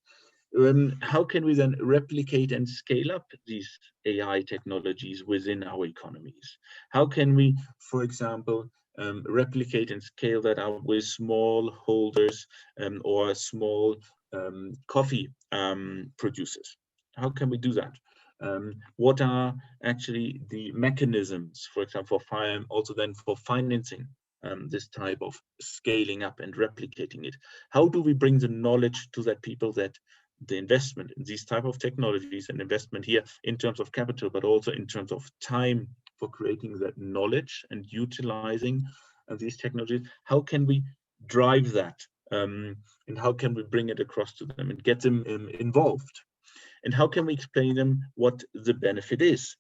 how can we then replicate and scale up these AI technologies within our economies? How can we, for example, replicate and scale that out with small holders or small coffee producers? How can we do that? What are actually the mechanisms, for example, also then for financing this type of scaling up and replicating it? How do we bring the knowledge to that people that the investment in these type of technologies and investment here in terms of capital, but also in terms of time for creating that knowledge and utilizing these technologies, how can we drive that and how can we bring it across to them and get them involved? And how can we explain them what the benefit is?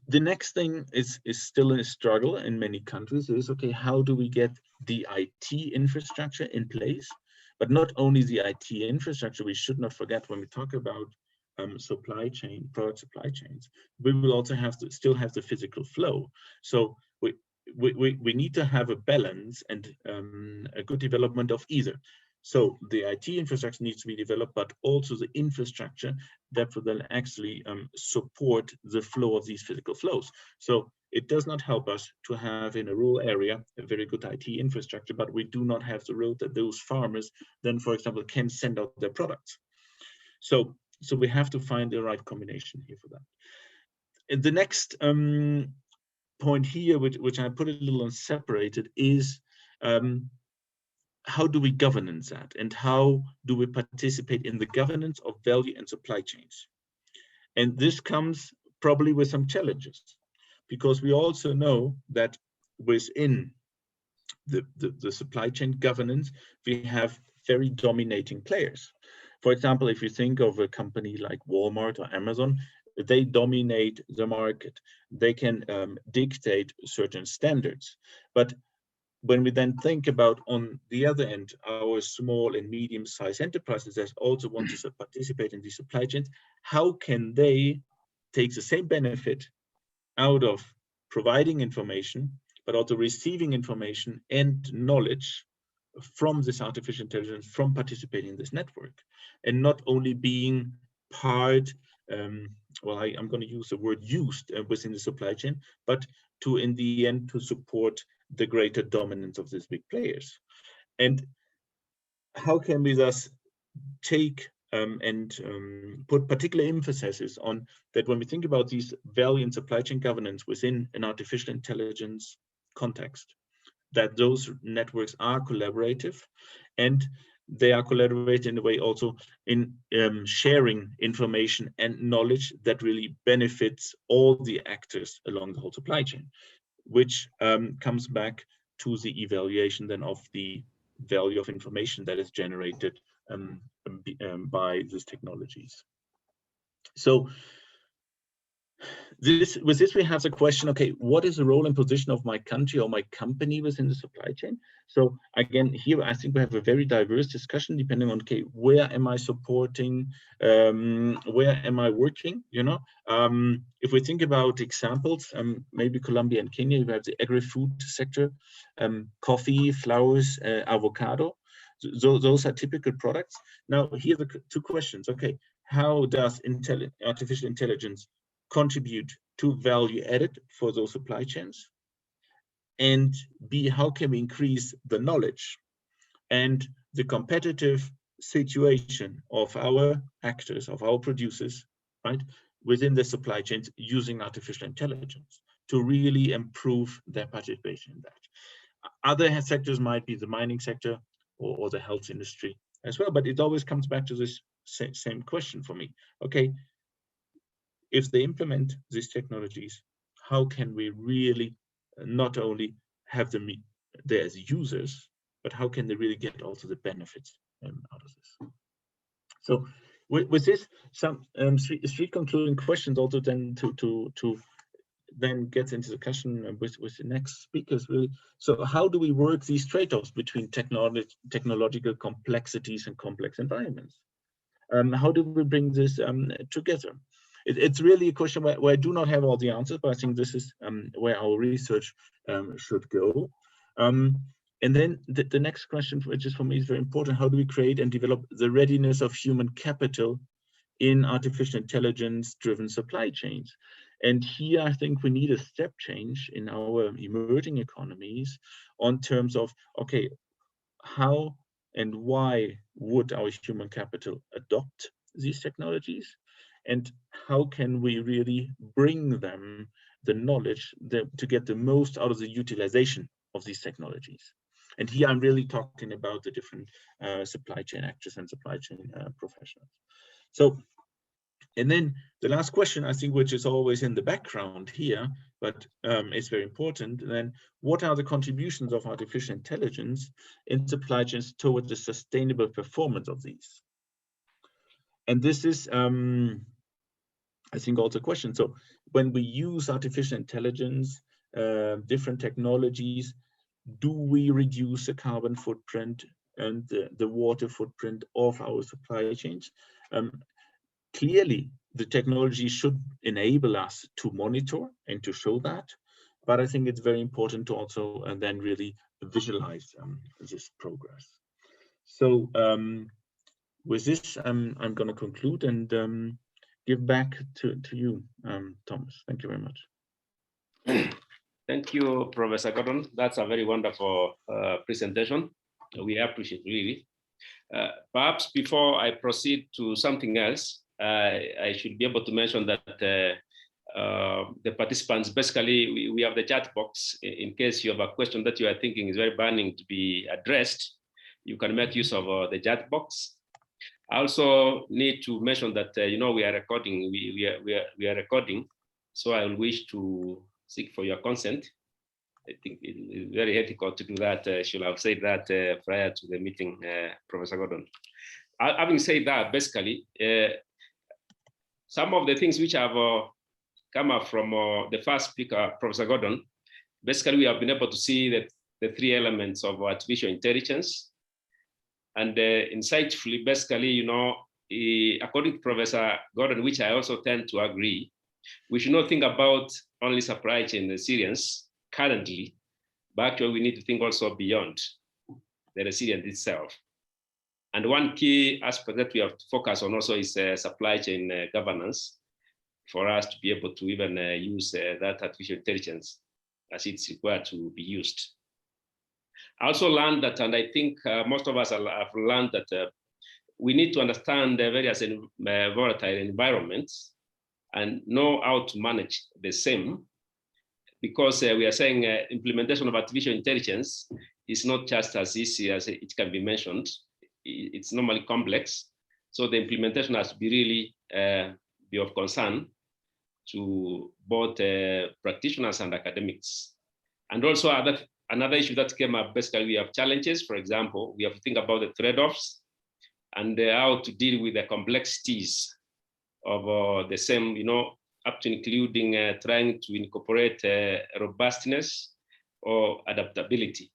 The next thing is still a struggle in many countries is, okay, how do we get the IT infrastructure in place? But not only the IT infrastructure, we should not forget when we talk about supply chain, product supply chains, we will also have to still have the physical flow. So we need to have a balance and a good development of either. So the IT infrastructure needs to be developed, but also the infrastructure that will then actually support the flow of these physical flows. So it does not help us to have in a rural area a very good IT infrastructure, but we do not have the road that those farmers then, for example, can send out their products. So we have to find the right combination here for that. And the next point here, which I put a little on separated, is how do we governance that, and how do we participate in the governance of value and supply chains? And this comes probably with some challenges, because we also know that within the supply chain governance, we have very dominating players. For example, if you think of a company like Walmart or Amazon, they dominate the market. They can dictate certain standards. But when we then think about, on the other end, our small and medium-sized enterprises that also want to participate in these supply chains, how can they take the same benefit out of providing information, but also receiving information and knowledge from this artificial intelligence, from participating in this network, and not only being part, well, I'm going to use the word used within the supply chain, but to, in the end, to support the greater dominance of these big players. And how can we thus take and put particular emphasis on that when we think about these value and supply chain governance within an artificial intelligence context, that those networks are collaborative, and they are collaborating in a way also in sharing information and knowledge that really benefits all the actors along the whole supply chain, which comes back to the evaluation then of the value of information that is generated by these technologies. So with this we have the question, okay, what is the role and position of my country or my company within the supply chain? So again, here I think we have a very diverse discussion depending on, okay, where am I supporting, where am I working, you know? If we think about examples, maybe Colombia and Kenya, you have the agri-food sector, coffee, flowers, avocado. Those are typical products. Now here are the two questions. Okay, how does artificial intelligence contribute to value added for those supply chains? And B, how can we increase the knowledge and the competitive situation of our actors, of our producers, right, within the supply chains using artificial intelligence to really improve their participation in that? Other sectors might be the mining sector or the health industry as well, but it always comes back to this same question for me. Okay, if they implement these technologies, how can we really not only have them there as users, but how can they really get also the benefits out of this? So with this, some three concluding questions also then to then get into the discussion with the next speakers really. So how do we work these trade-offs between technological complexities and complex environments? How do we bring this together? It's really a question where I do not have all the answers, but I think this is where our research should go. And then the next question, which is for me is very important, how do we create and develop the readiness of human capital in artificial intelligence-driven supply chains? And here I think we need a step change in our emerging economies on terms of, okay, how and why would our human capital adopt these technologies? And how can we really bring them the knowledge to get the most out of the utilization of these technologies? And here I'm really talking about the different supply chain actors and supply chain professionals. So, and then the last question, I think, which is always in the background here, but it's very important, then what are the contributions of artificial intelligence in supply chains towards the sustainable performance of these? And this is, I think, also a question. So when we use artificial intelligence, different technologies, do we reduce the carbon footprint and the water footprint of our supply chains? Clearly, the technology should enable us to monitor and to show that, but I think it's very important to also then really visualize this progress. So with this, I'm going to conclude and give back to you, Thomas. Thank you very much. Thank you, Professor Gordon. That's a very wonderful presentation. We appreciate it, really. Perhaps before I proceed to something else, I should be able to mention that the participants, basically, we have the chat box. In case you have a question that you are thinking is very burning to be addressed, you can make use of the chat box. I also need to mention that, you know, we are recording, we are recording, so I will wish to seek for your consent I think it's very ethical to do that. Should have said that prior to the meeting, Professor Gordon. Having said that, basically, some of the things which have come up from the first speaker, Professor Gordon, basically we have been able to see that the three elements of artificial intelligence. And insightfully, basically, you know, according to Professor Gordon, which I also tend to agree, we should not think about only supply chain resilience currently, but actually we need to think also beyond the resilience itself. And one key aspect that we have to focus on also is supply chain governance for us to be able to even use that artificial intelligence as it's required to be used. I also learned that, and I think most of us have learned that we need to understand the various volatile environments and know how to manage the same, because we are saying implementation of artificial intelligence is not just as easy as it can be mentioned. It's normally complex. So the implementation has to be really be of concern to both practitioners and academics. And also another issue that came up, basically we have challenges. For example, we have to think about the trade-offs and how to deal with the complexities of the same, you know, up to including trying to incorporate robustness or adaptability.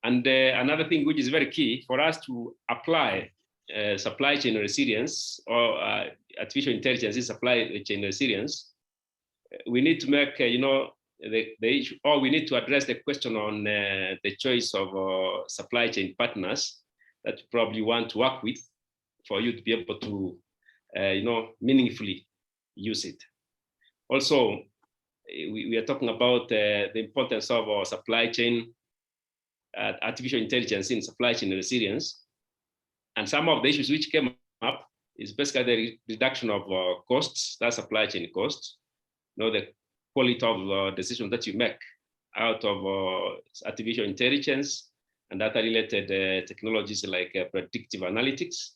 And another thing which is very key for us to apply supply chain resilience or artificial intelligence in supply chain resilience, we need to make, you know, the issue, or we need to address the question on the choice of supply chain partners that you probably want to work with for you to be able to, you know, meaningfully use it. Also, we are talking about the importance of our supply chain, artificial intelligence in supply chain resilience. And some of the issues which came up is basically the reduction of costs, that supply chain costs, you know, the quality of decisions that you make out of artificial intelligence and data related technologies like predictive analytics.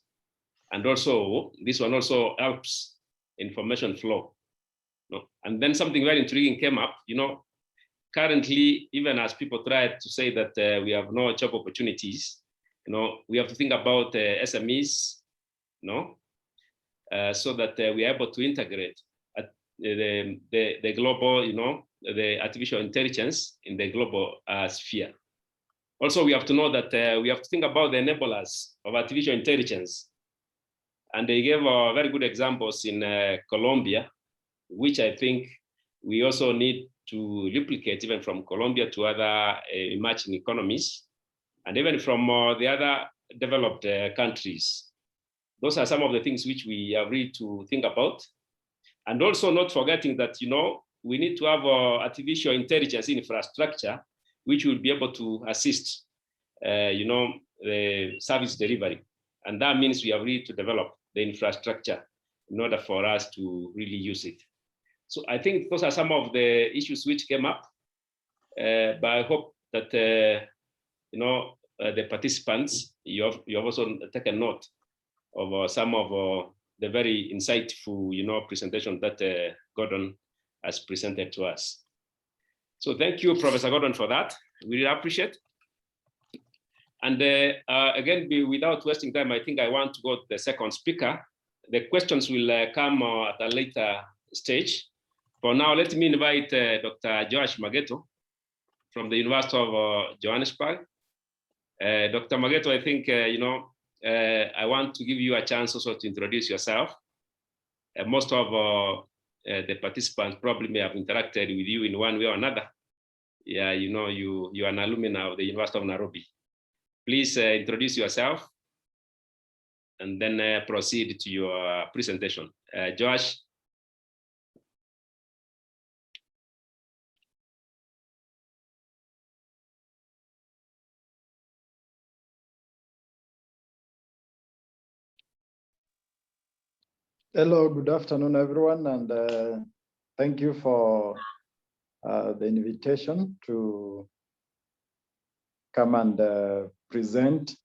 And also, this one also helps information flow. You know? And then something very intriguing came up, you know, currently, even as people try to say that we have no job opportunities, you know, we have to think about SMEs, you know, so that we are able to integrate the global, you know, the artificial intelligence in the global sphere. Also, we have to know that we have to think about the enablers of artificial intelligence. And they gave very good examples in Colombia, which I think we also need to replicate even from Colombia to other emerging economies, and even from the other developed countries. Those are some of the things which we are really to think about. And also not forgetting that, you know, we need to have artificial intelligence infrastructure, which will be able to assist, you know, the service delivery. And that means we have really to develop the infrastructure in order for us to really use it. So I think those are some of the issues which came up, but I hope that, you know, the participants, you have also taken note of some of the very insightful, you know, presentation that Gordon has presented to us. So thank you, Professor Gordon, for that. We really appreciate. And again, without wasting time, I think I want to go to the second speaker. The questions will come at a later stage. For now, let me invite Dr. Josh Mageto from the University of Johannesburg. Dr. Mageto, I think, you know, I want to give you a chance also to introduce yourself. Most of the participants probably may have interacted with you in one way or another. Yeah, you know, you are an alumni of the University of Nairobi. Please introduce yourself and then proceed to your presentation. Josh. Hello, good afternoon, everyone, and thank you for the invitation to come and present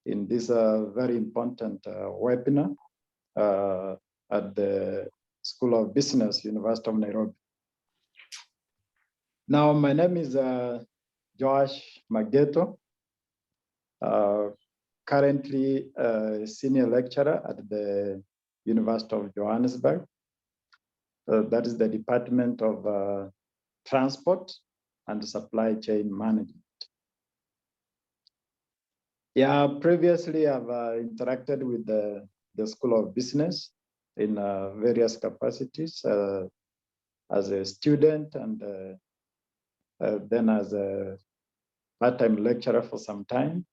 in this very important webinar at the School of Business, University of Nairobi. Now, my name is Josh Mageto, currently a senior lecturer at the University of Johannesburg. That is the Department of Transport and Supply Chain Management. Yeah, previously I've interacted with the School of Business in various capacities as a student and then as a part-time lecturer for some time.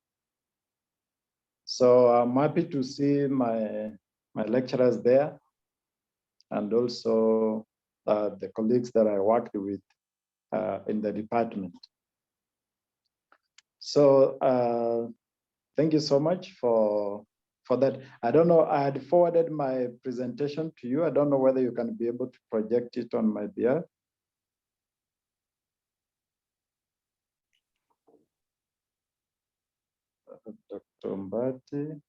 So I'm happy to see my lecturers there and also the colleagues that I worked with in the department. So thank you so much for that. I don't know, I had forwarded my presentation to you. I don't know whether you can be able to project it on my behalf. Dr. Mbati.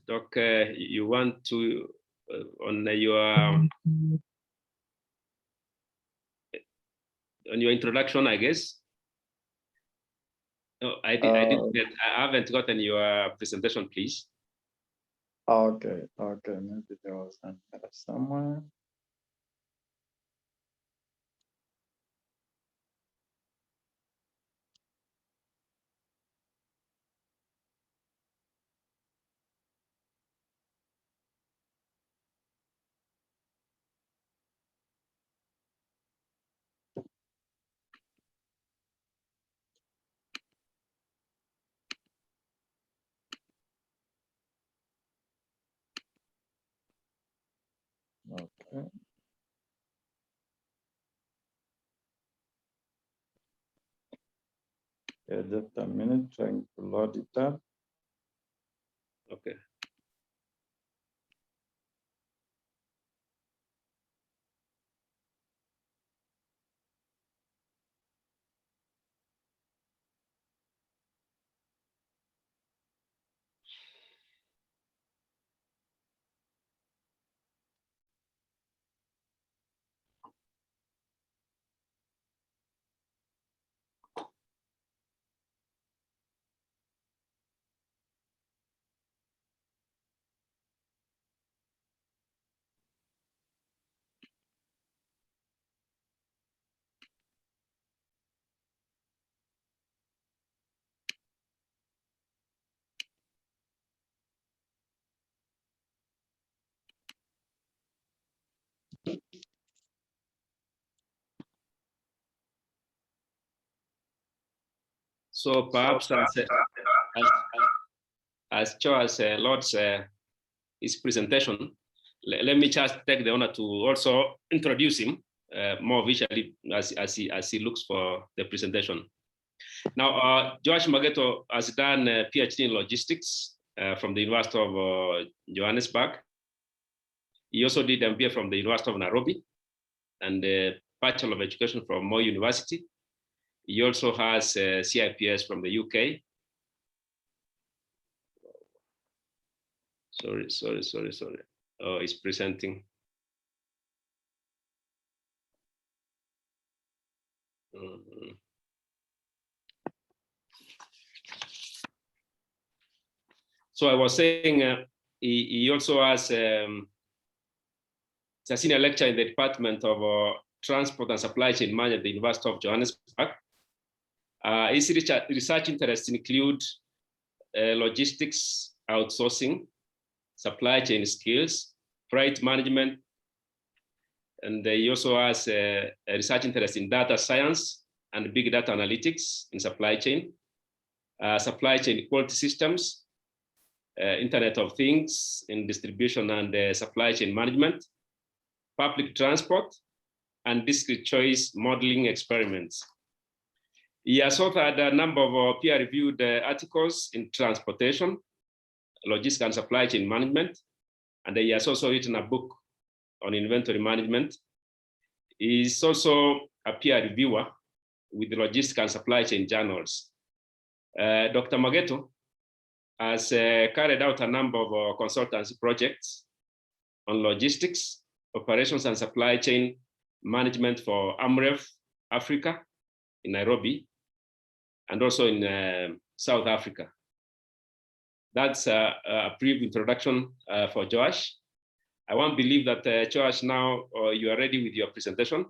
Doc, you want to, on your introduction, I guess? No, I haven't gotten your presentation, please. Okay, maybe there was another somewhere. Okay. Yeah, just a minute, trying to load it up. Okay. So perhaps as Charles Lord's his presentation, let me just take the honor to also introduce him more visually as he looks for the presentation. Now, Josh Mageto has done a PhD in logistics from the University of Johannesburg. He also did MBA from the University of Nairobi and a Bachelor of Education from Moi University. He also has a CIPS from the UK. Sorry. Oh, he's presenting. So I was saying he also has a senior lecturer in the Department of Transport and Supply Chain Management at the University of Johannesburg. His research interests include logistics, outsourcing, supply chain skills, freight management, and he also has a research interest in data science and big data analytics in supply chain quality systems, Internet of Things in distribution and supply chain management, public transport, and discrete choice modeling experiments. He has authored a number of peer-reviewed articles in transportation, logistics and supply chain management, and he has also written a book on inventory management. He is also a peer reviewer with the logistics and supply chain journals. Dr. Mageto has carried out a number of consultancy projects on logistics, Operations and Supply Chain Management for AMREF Africa in Nairobi, and also in South Africa. That's a brief introduction for Joash. I want to believe that Joash, now you are ready with your presentation.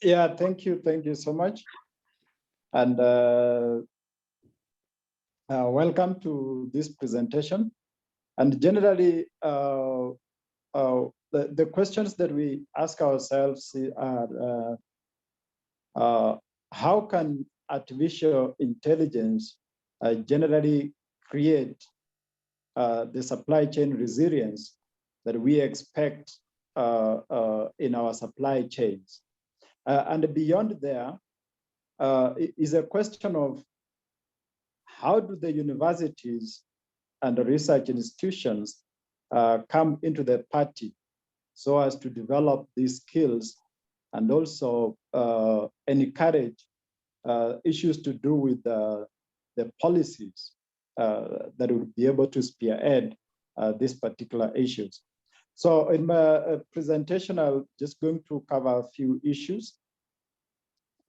Yeah, thank you so much. And welcome to this presentation. And generally, the questions that we ask ourselves are, how can artificial intelligence generally create the supply chain resilience that we expect in our supply chains? And beyond there is a question of how do the universities and the research institutions come into the party so as to develop these skills and also encourage issues to do with the policies that would be able to spearhead these particular issues. So in my presentation, I'm just going to cover a few issues,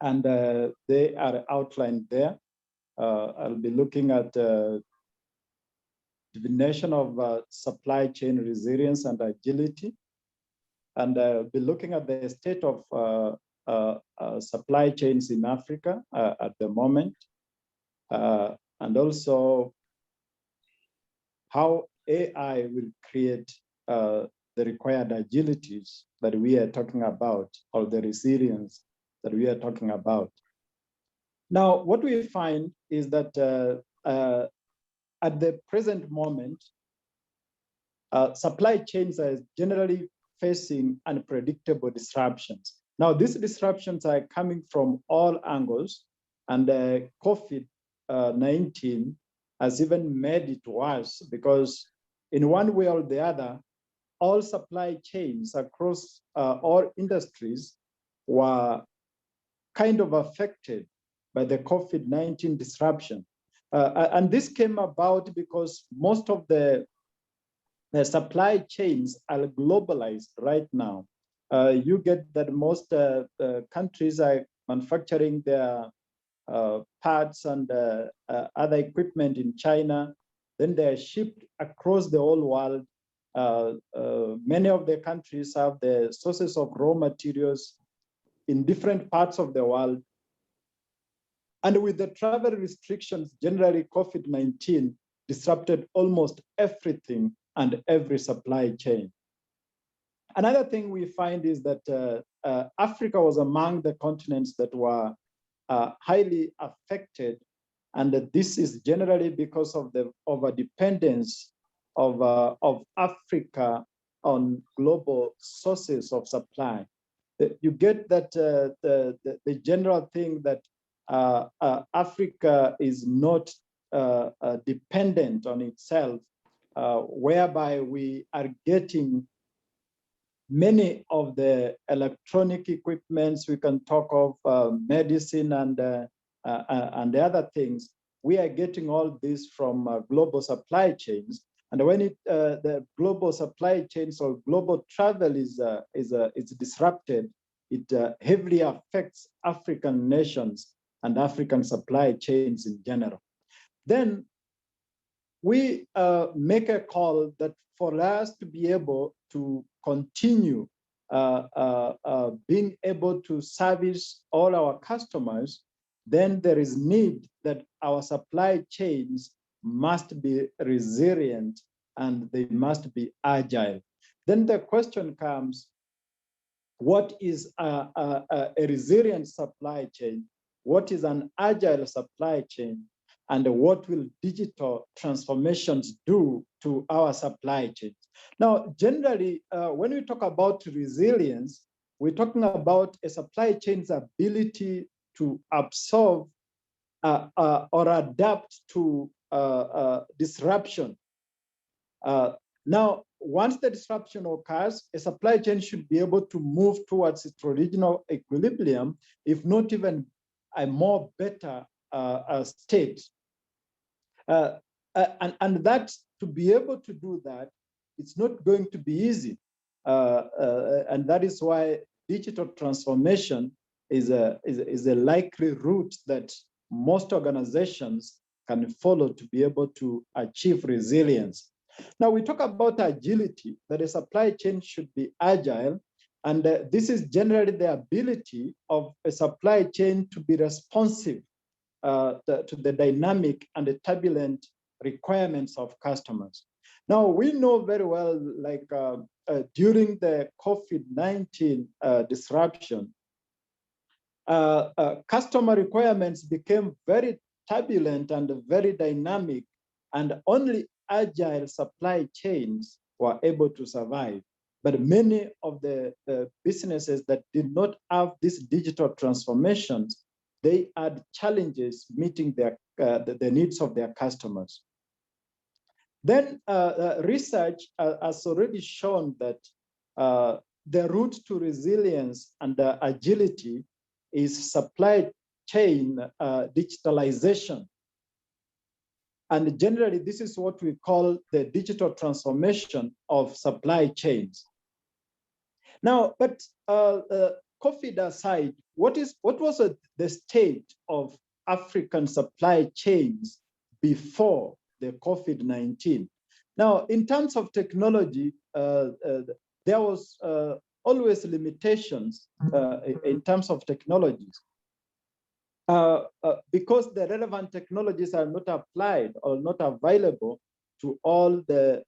and they are outlined there. I'll be looking at definition of supply chain resilience and agility, and be looking at the state of supply chains in Africa at the moment, and also how AI will create the required agilities that we are talking about, or the resilience that we are talking about. Now, what we find is that at the present moment, supply chains are generally facing unpredictable disruptions. Now, these disruptions are coming from all angles, and COVID-19 has even made it worse, because in one way or the other, all supply chains across all industries were kind of affected by the COVID-19 disruption. And this came about because most of the supply chains are globalized right now. You get that most countries are manufacturing their parts and other equipment in China, then they're shipped across the whole world. Many of the countries have the sources of raw materials in different parts of the world. And with the travel restrictions, generally COVID-19 disrupted almost everything and every supply chain. Another thing we find is that Africa was among the continents that were highly affected. And this is generally because of the overdependence of Africa on global sources of supply. You get that the general thing that Africa is not dependent on itself, whereby we are getting many of the electronic equipments. We can talk of medicine and the other things. We are getting all this from global supply chains. And when the global supply chains or global travel is disrupted, it heavily affects African nations and African supply chains in general. Then we make a call that for us to be able to continue being able to service all our customers, then there is need that our supply chains must be resilient and they must be agile. Then the question comes, what is a resilient supply chain? What is an agile supply chain? And what will digital transformations do to our supply chains? Now, generally, when we talk about resilience, we're talking about a supply chain's ability to absorb or adapt to disruption. Now, once the disruption occurs, a supply chain should be able to move towards its original equilibrium, if not even a more better state. and that to be able to do that, it's not going to be easy. And that is why digital transformation is a likely route that most organizations can follow to be able to achieve resilience. Now we talk about agility, that a supply chain should be agile. And this is generally the ability of a supply chain to be responsive to the dynamic and the turbulent requirements of customers. Now, we know very well, like during the COVID-19 disruption, customer requirements became very turbulent and very dynamic, and only agile supply chains were able to survive. But many of the businesses that did not have these digital transformations, they had challenges meeting the needs of their customers. Then research has already shown that the route to resilience and agility is supply chain digitalization. And generally, this is what we call the digital transformation of supply chains. Now, but COVID aside, what was the state of African supply chains before the COVID-19? Now, in terms of technology, there was always limitations in terms of technologies. Because the relevant technologies are not applied or not available to all the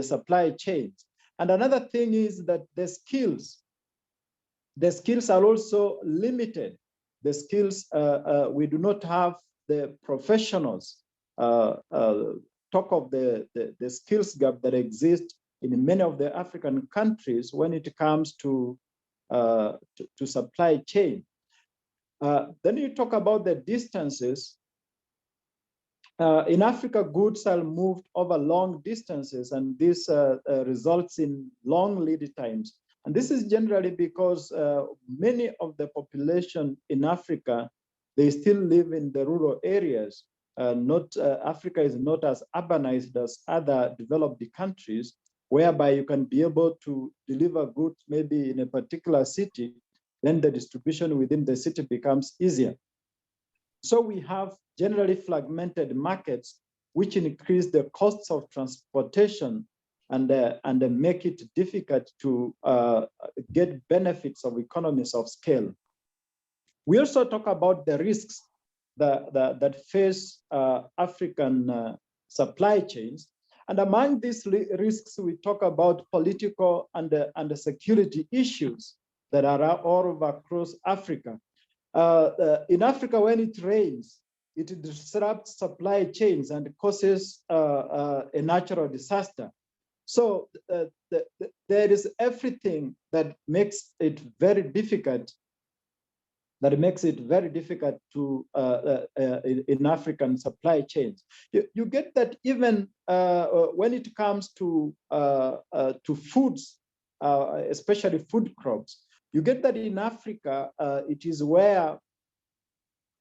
supply chains. And another thing is that the skills are also limited. The skills, we do not have the professionals. Talk of the skills gap that exists in many of the African countries when it comes to supply chain. Then you talk about the distances. In Africa, goods are moved over long distances, and this results in long lead times. And this is generally because many of the population in Africa, they still live in the rural areas. Africa is not as urbanized as other developed countries, whereby you can be able to deliver goods maybe in a particular city, then the distribution within the city becomes easier. So we have generally fragmented markets, which increase the costs of transportation and make it difficult to get benefits of economies of scale. We also talk about the risks that face African supply chains. And among these risks, we talk about political and security issues that are all over across Africa. In Africa, when it rains, it disrupts supply chains and causes a natural disaster. So there is everything that makes it very difficult. To in African supply chains. You get that even when it comes to foods, especially food crops. You get that in Africa, it is where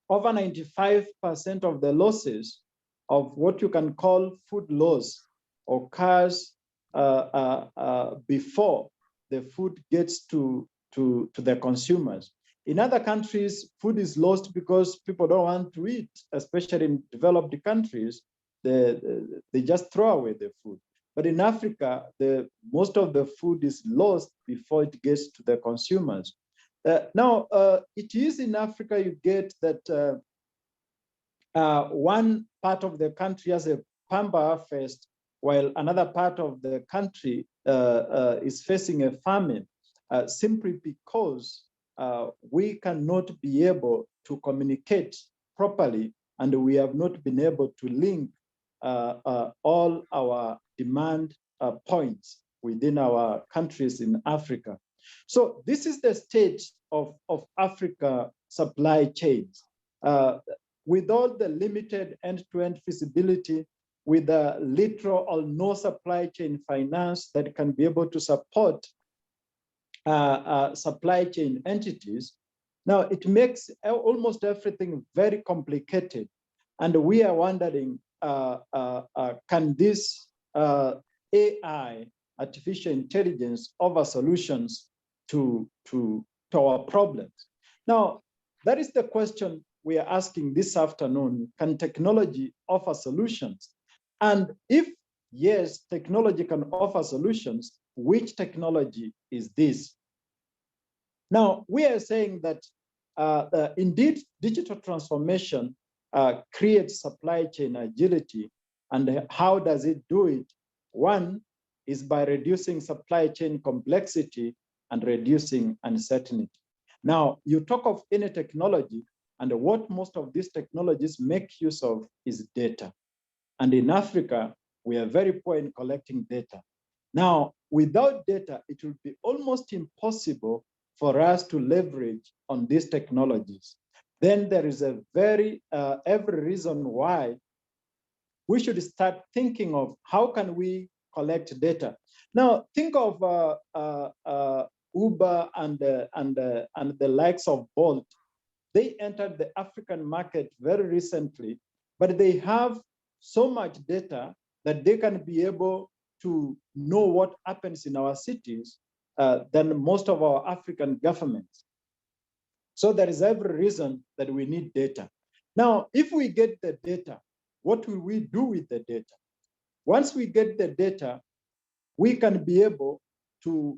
over 95% of the losses of what you can call food loss occurs before the food gets to the consumers. In other countries, food is lost because people don't want to eat, especially in developed countries. They just throw away the food. But in Africa, most of the food is lost before it gets to the consumers. Now, it is in Africa you get that one part of the country has a pamba harvest, while another part of the country is facing a famine, simply because we cannot be able to communicate properly, and we have not been able to link all our demand points within our countries in Africa. So this is the state of Africa supply chains. With all the limited end-to-end feasibility, with the little or no supply chain finance that can be able to support supply chain entities. Now, it makes almost everything very complicated. And we are wondering can this AI, artificial intelligence, offer solutions to our problems? Now, that is the question we are asking this afternoon. Can technology offer solutions? And if yes, technology can offer solutions, which technology is this? Now, we are saying that indeed, digital transformation creates supply chain agility. And how does it do it? One is by reducing supply chain complexity and reducing uncertainty. Now, you talk of any technology, and what most of these technologies make use of is data. And in Africa, we are very poor in collecting data. Now, without data, it will be almost impossible for us to leverage on these technologies. Then there is a very, every reason why we should start thinking of how can we collect data. Now, think of Uber and the likes of Bolt. They entered the African market very recently, but they have so much data that they can be able to know what happens in our cities than most of our African governments. So there is every reason that we need data. Now, if we get the data, what will we do with the data? Once we get the data, we can be able to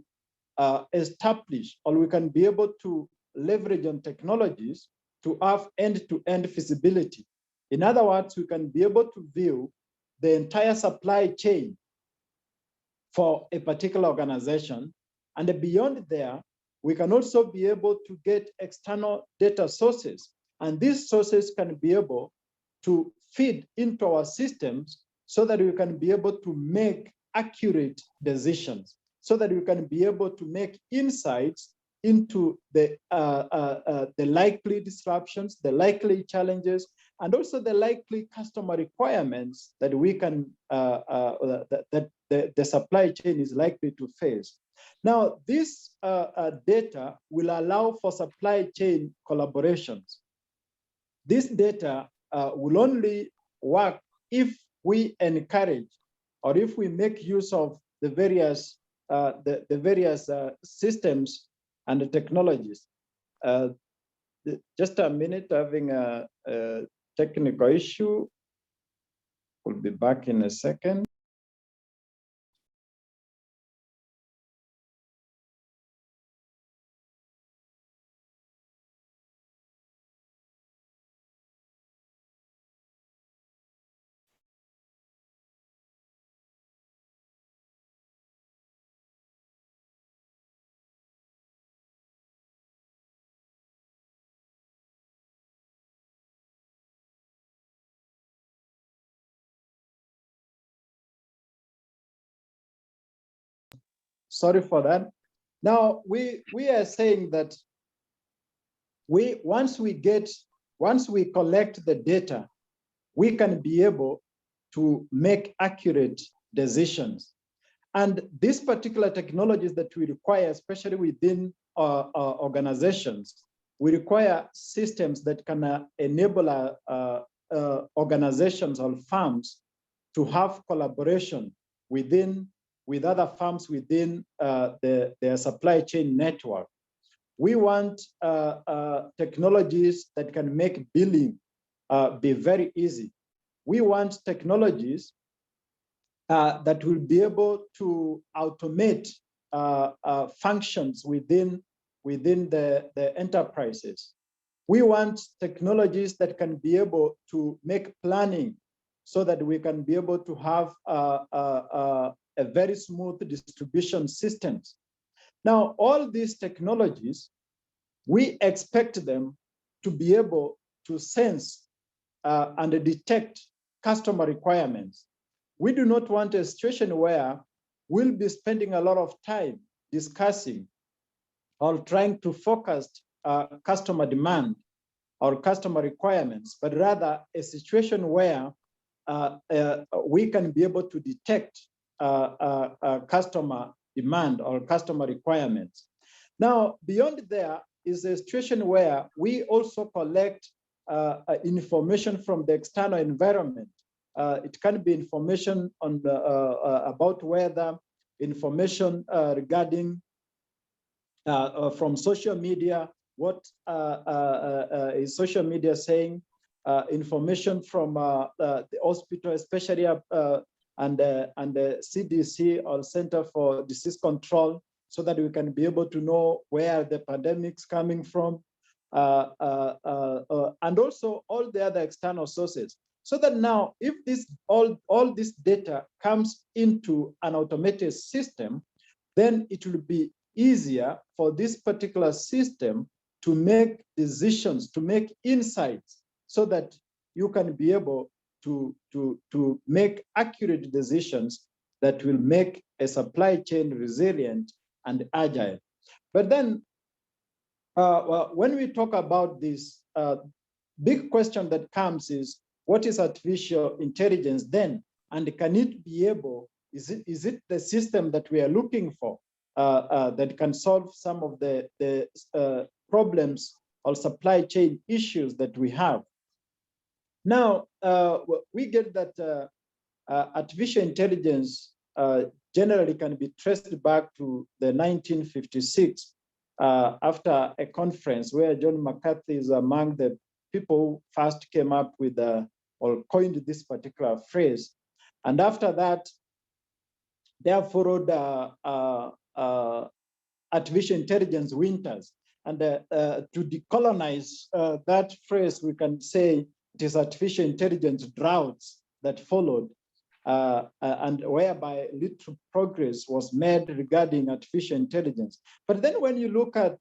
establish, or we can be able to leverage on technologies to have end-to-end feasibility. In other words, we can be able to view the entire supply chain for a particular organization. And beyond there, we can also be able to get external data sources. And these sources can be able to feed into our systems so that we can be able to make accurate decisions, so that we can be able to make insights into the likely disruptions, the likely challenges, and also the likely customer requirements that we can that the supply chain is likely to face. Now, this data will allow for supply chain collaborations. This data will only work if we encourage, or if we make use of the various systems and the technologies. Just a minute, having a technical issue. We'll be back in a second. Sorry for that. Now, we are saying that once we collect the data, we can be able to make accurate decisions. And these particular technologies that we require, especially within our organizations, we require systems that can enable organizations or firms to have collaboration with other firms within their supply chain network. We want technologies that can make billing be very easy. We want technologies that will be able to automate functions within the enterprises. We want technologies that can be able to make planning so that we can be able to have a very smooth distribution systems. Now, all these technologies, we expect them to be able to sense and detect customer requirements. We do not want a situation where we'll be spending a lot of time discussing or trying to focus customer demand or customer requirements, but rather a situation where we can be able to detect customer demand or customer requirements. Now, beyond there is a situation where we also collect information from the external environment. It can be information on about weather, information regarding from social media, what is social media saying, information from the hospital, especially and the CDC, or Center for Disease Control, so that we can be able to know where the pandemic's coming from, and also all the other external sources. So that now, if all this data comes into an automated system, then it will be easier for this particular system to make decisions, to make insights, so that you can be able to make accurate decisions that will make a supply chain resilient and agile. But then well, when we talk about this, big question that comes is, what is artificial intelligence then? And can it be able, is it the system that we are looking for that can solve some of the problems or supply chain issues that we have? Now, we get that artificial intelligence generally can be traced back to the 1956 after a conference where John McCarthy is among the people who first came up with or coined this particular phrase. And after that, there followed artificial intelligence winters. And to decolonize that phrase, we can say it is artificial intelligence droughts that followed, and whereby little progress was made regarding artificial intelligence. But then when you look at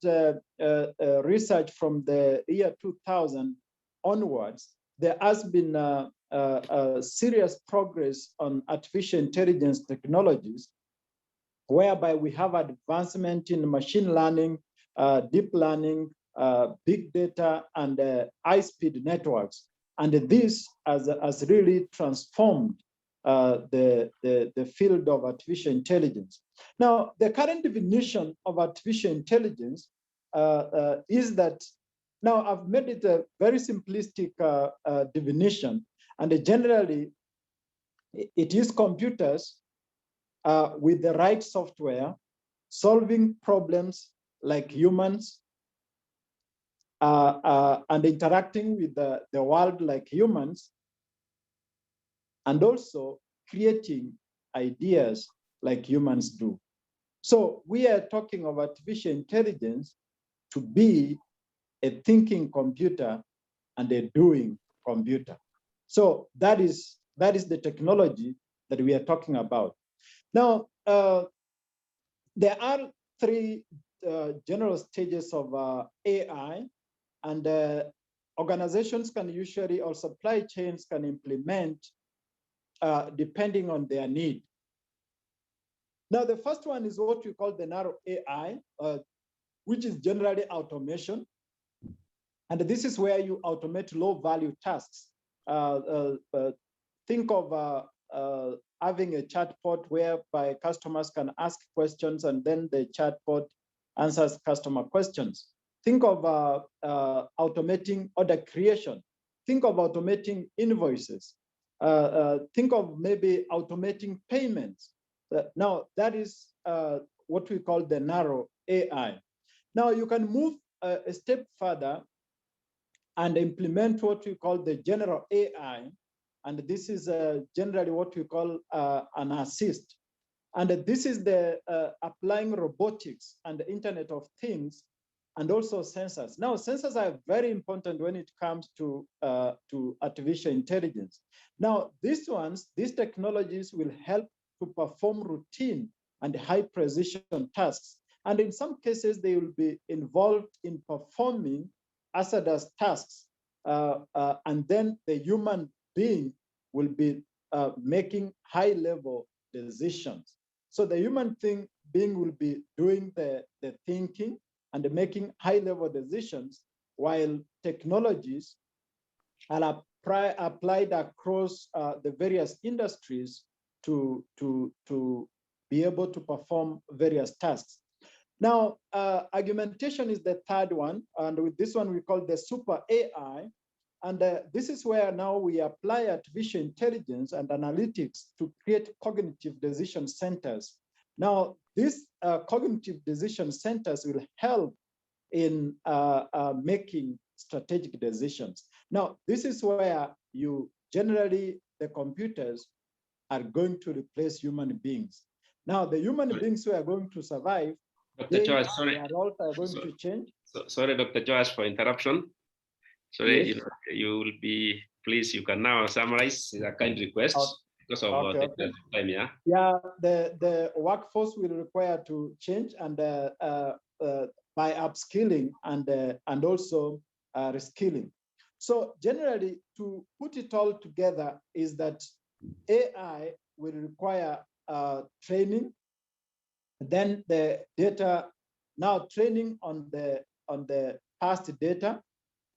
research from the year 2000 onwards, there has been serious progress on artificial intelligence technologies, whereby we have advancement in machine learning, deep learning, big data, and high-speed networks. And this has really transformed the field of artificial intelligence. Now, the current definition of artificial intelligence is that, now I've made it a very simplistic definition, and generally it is computers with the right software solving problems like humans, and interacting with the world like humans, and also creating ideas like humans do. So we are talking of artificial intelligence to be a thinking computer and a doing computer. So that is the technology that we are talking about. Now, there are three general stages of AI, and organizations can usually, or supply chains can implement depending on their need. Now, the first one is what we call the narrow AI, which is generally automation. And this is where you automate low-value tasks. Think of having a chatbot whereby customers can ask questions and then the chatbot answers customer questions. Think of automating order creation. Think of automating invoices. Think of maybe automating payments. Now, that is what we call the narrow AI. Now, you can move a step further and implement what we call the general AI. And this is generally what we call an assist. And this is the applying robotics and the Internet of Things, and also sensors. Now, sensors are very important when it comes to artificial intelligence. Now, these technologies will help to perform routine and high precision tasks. And in some cases, they will be involved in performing hazardous tasks. And then the human being will be making high-level decisions. So the human being will be doing the thinking and making high-level decisions, while technologies are applied across the various industries to be able to perform various tasks. Now, argumentation is the third one, and with this one we call the super AI. And this is where now we apply artificial intelligence and analytics to create cognitive decision centers. Now, these cognitive decision centers will help in making strategic decisions. Now, this is where the computers are going to replace human beings. Now, the human beings who are going to survive, Dr. Josh, sorry. their roles are going to change. Sorry, Dr. Josh, for interruption. Sorry, Yes. you will be, please, you can now summarize. It's a kind request because of the time, yeah? Yeah, the workforce will require to change and by upskilling and also reskilling. So generally, to put it all together is that AI will require training, then the data, now training on the past data,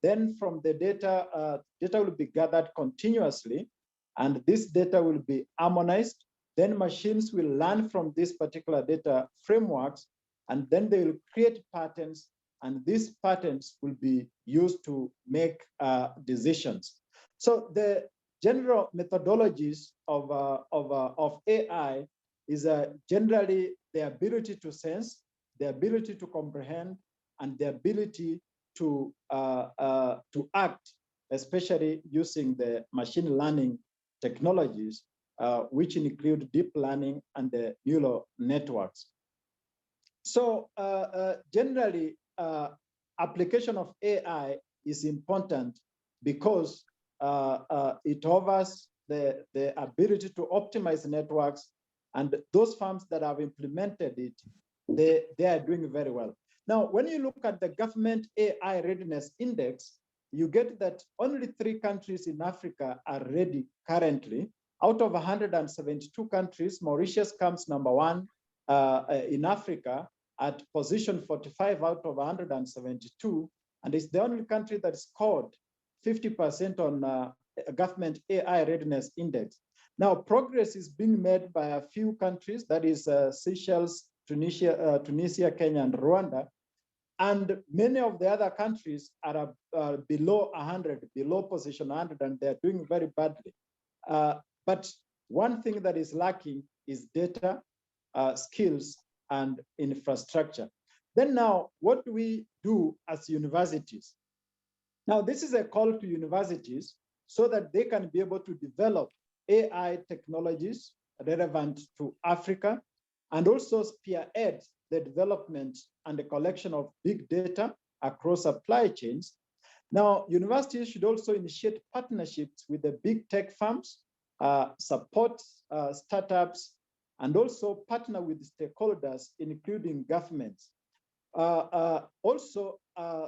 then from the data, data will be gathered continuously, and this data will be harmonized. Then machines will learn from this particular data frameworks, and then they will create patterns, and these patterns will be used to make decisions. So the general methodologies of AI is generally the ability to sense, the ability to comprehend, and the ability to act, especially using the machine learning technologies, which include deep learning and the neural networks. So generally, application of AI is important because it offers the ability to optimize networks, and those firms that have implemented it, they are doing very well. Now, when you look at the government AI readiness index, you get that only 3 countries in Africa are ready currently. Out of 172 countries, Mauritius comes number 1 in Africa at position 45 out of 172, and it's the only country that scored 50% on government AI readiness index. Now, progress is being made by a few countries, that is Seychelles, Tunisia, Kenya, and Rwanda. And many of the other countries are below 100, below position 100, and they're doing very badly. But one thing that is lacking is data, skills, and infrastructure. Then now, what do we do as universities? Now, this is a call to universities so that they can be able to develop AI technologies relevant to Africa, and also spearhead the development and the collection of big data across supply chains. Now, universities should also initiate partnerships with the big tech firms, support startups, and also partner with stakeholders, including governments. Also,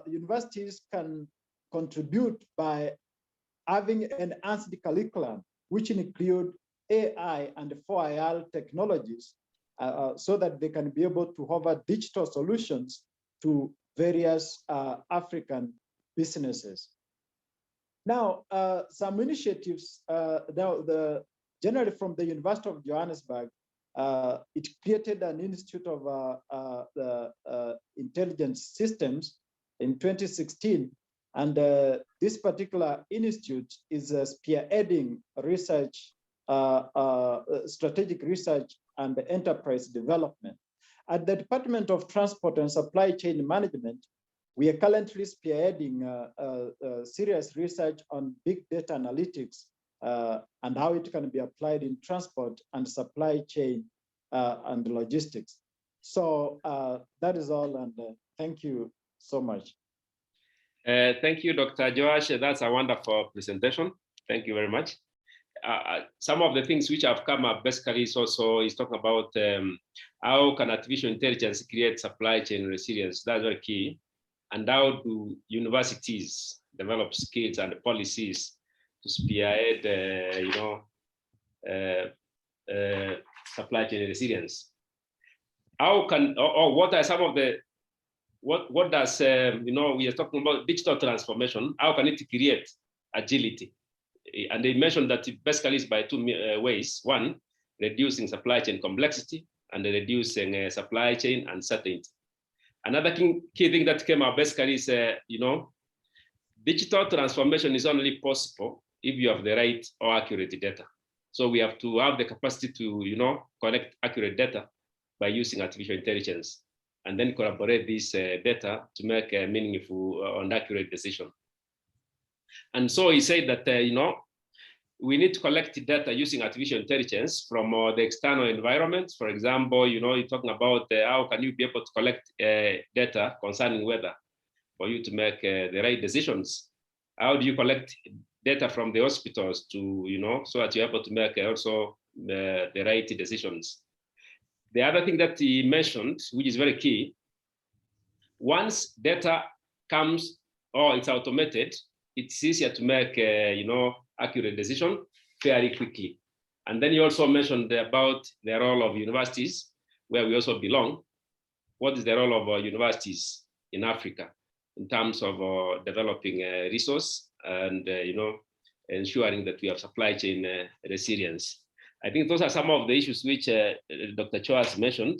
universities can contribute by having enhanced curriculum, which include AI and 4IR technologies, so that they can be able to offer digital solutions to various African businesses. Now, some initiatives, generally from the University of Johannesburg, it created an Institute of Intelligence Systems in 2016. And this particular institute is spearheading research, strategic research and enterprise development. At the Department of Transport and Supply Chain Management, we are currently spearheading serious research on big data analytics and how it can be applied in transport and supply chain and logistics. So that is all, and thank you so much. Thank you, Dr. Joash. That's a wonderful presentation. Thank you very much. Some of the things which have come up basically is talking about how can artificial intelligence create supply chain resilience. That's very key. And how do universities develop skills and policies to spearhead, supply chain resilience? How can, or what are some of the, what does, we are talking about digital transformation. How can it create agility? And they mentioned that it basically is by 2 ways. One, reducing supply chain complexity, and reducing supply chain uncertainty. Another key thing that came out basically is, Digital transformation is only possible if you have the right or accurate data. So we have to have the capacity to, collect accurate data by using artificial intelligence, and then collaborate this data to make a meaningful and accurate decision. And so he said that, we need to collect data using artificial intelligence from the external environment. For example, you're talking about how can you be able to collect data concerning weather for you to make the right decisions. How do you collect data from the hospitals to, so that you're able to make also the right decisions? The other thing that he mentioned, which is very key, once data comes or it's automated, it's easier to make, accurate decision fairly quickly. And then you also mentioned about the role of universities, where we also belong. What is the role of universities in Africa in terms of developing a resource and, ensuring that we have supply chain resilience? I think those are some of the issues which Dr. Cho has mentioned.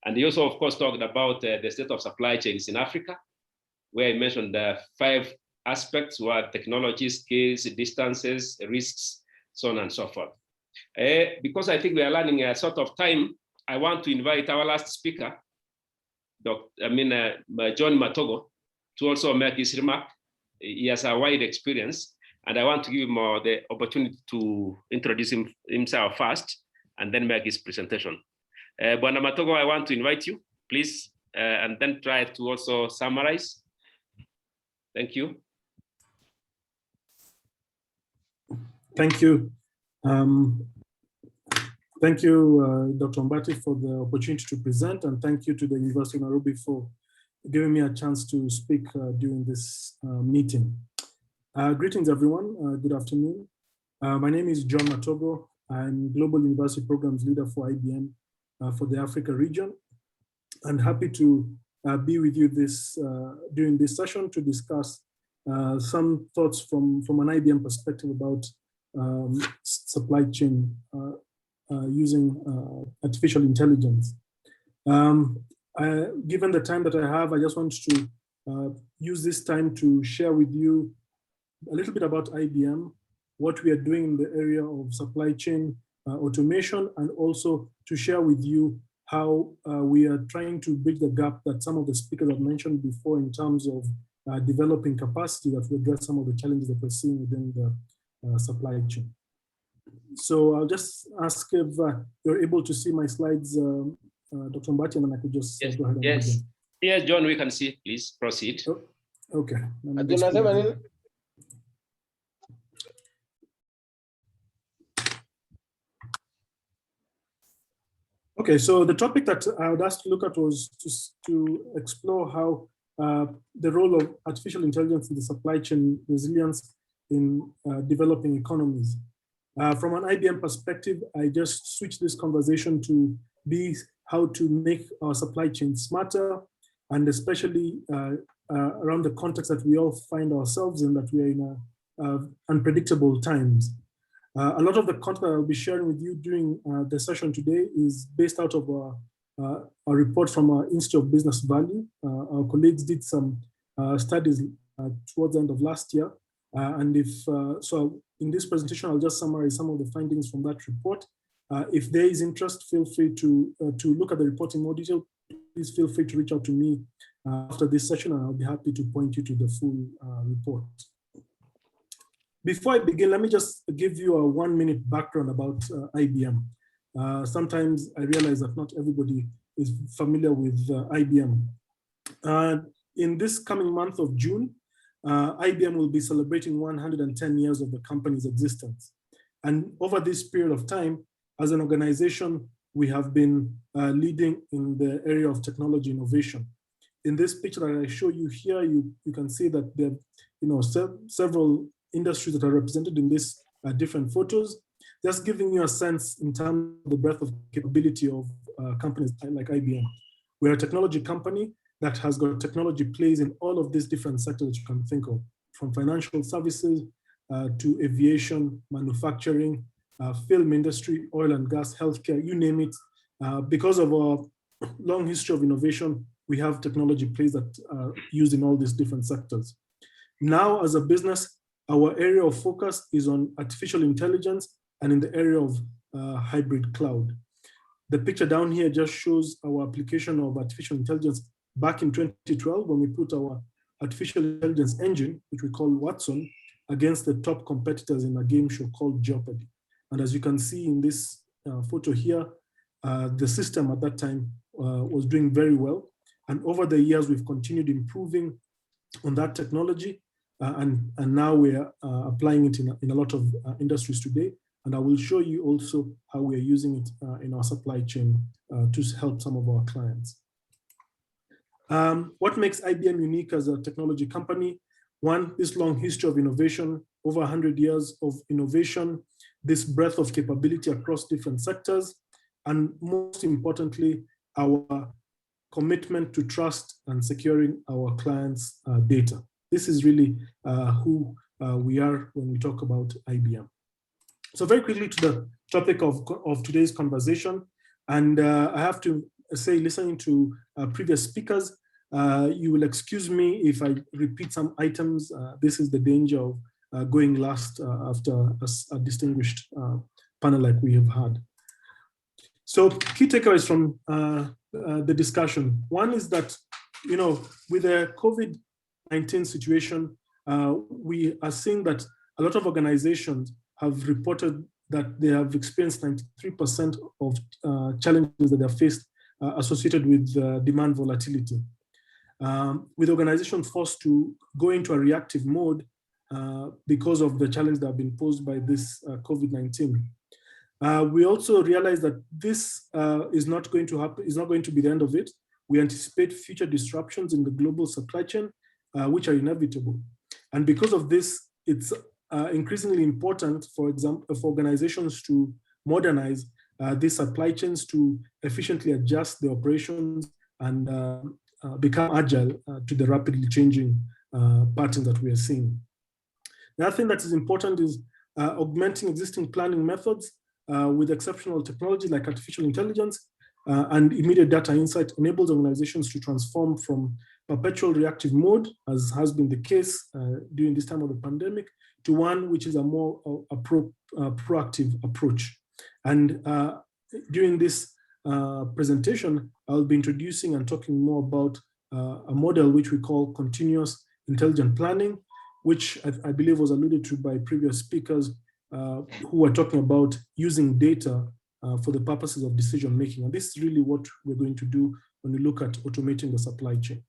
And he also, of course, talked about the state of supply chains in Africa, where he mentioned 5 aspects were technology, skills, distances, risks, so on and so forth. Because I think we are running a sort of time, I want to invite our last speaker, John Matogo, to also make his remark. He has a wide experience, and I want to give him the opportunity to introduce himself first and then make his presentation. Bwana Matogo, I want to invite you, please, and then try to also summarize. Thank you. Thank you. Thank you, Dr. Mbati, for the opportunity to present, and thank you to the University of Nairobi for giving me a chance to speak during this meeting. Greetings, everyone. Good afternoon. My name is John Matogo. I'm Global University Programs Leader for IBM for the Africa region. I'm happy to be with you during this session to discuss some thoughts from an IBM perspective about supply chain using artificial intelligence. Given the time that I have, I just want to use this time to share with you a little bit about IBM, what we are doing in the area of supply chain automation, and also to share with you how we are trying to bridge the gap that some of the speakers have mentioned before in terms of developing capacity that will address some of the challenges that we're seeing within the supply chain. So I'll just ask if you're able to see my slides, Dr. Mbati, and I could just go ahead and begin. Yes, John, we can see. Please proceed. Oh, okay. Okay, so the topic that I would ask to look at was to explore how the role of artificial intelligence in the supply chain resilience in developing economies. From an IBM perspective, I just switched this conversation to be how to make our supply chain smarter, and especially around the context that we all find ourselves in, that we are in unpredictable times. A lot of the content I'll be sharing with you during the session today is based out of a report from our Institute of Business Value. Our colleagues did some studies towards the end of last year. So in this presentation, I'll just summarize some of the findings from that report. If there is interest, feel free to look at the report in more detail. Please feel free to reach out to me after this session, and I'll be happy to point you to the full report. Before I begin, let me just give you a 1-minute background about IBM. Sometimes I realize that not everybody is familiar with IBM. In this coming month of June, IBM will be celebrating 110 years of the company's existence. And over this period of time, as an organization, we have been leading in the area of technology innovation. In this picture that I show you here, you can see that there are several industries that are represented in these different photos, just giving you a sense in terms of the breadth of capability of companies like IBM. We're a technology company that has got technology plays in all of these different sectors that you can think of, from financial services to aviation, manufacturing, film industry, oil and gas, healthcare, you name it. Because of our long history of innovation, we have technology plays that are used in all these different sectors. Now, as a business, our area of focus is on artificial intelligence and in the area of hybrid cloud. The picture down here just shows our application of artificial intelligence back in 2012 when we put our artificial intelligence engine, which we call Watson, against the top competitors in a game show called Jeopardy. And as you can see in this photo here, the system at that time was doing very well. And over the years, we've continued improving on that technology. And now we're applying it in a lot of industries today. And I will show you also how we are using it in our supply chain to help some of our clients. What makes IBM unique as a technology company? One, this long history of innovation, over 100 years of innovation, this breadth of capability across different sectors, and most importantly, our commitment to trust and securing our clients' data. This is really who we are when we talk about IBM. So very quickly to the topic of today's conversation. And I have to say, listening to previous speakers, you will excuse me if I repeat some items. This is the danger of going last after a distinguished panel like we have had. So key takeaways from the discussion. One is that, with the COVID-19 situation, we are seeing that a lot of organizations have reported that they have experienced 93% of challenges that they have faced associated with demand volatility. With organizations forced to go into a reactive mode because of the challenge that have been posed by this COVID-19. We also realize that this is not going to happen, is not going to be the end of it. We anticipate future disruptions in the global supply chain, which are inevitable. And because of this, it's increasingly important, for example, for organizations to modernize these supply chains to efficiently adjust the operations and become agile to the rapidly changing patterns that we are seeing. The other thing that is important is augmenting existing planning methods with exceptional technology like artificial intelligence and immediate data insight enables organizations to transform from perpetual reactive mode, as has been the case during this time of the pandemic, to one which is a more proactive approach. And during this presentation, I'll be introducing and talking more about a model which we call continuous intelligent planning, which I believe was alluded to by previous speakers who were talking about using data for the purposes of decision making. And this is really what we're going to do when we look at automating the supply chain.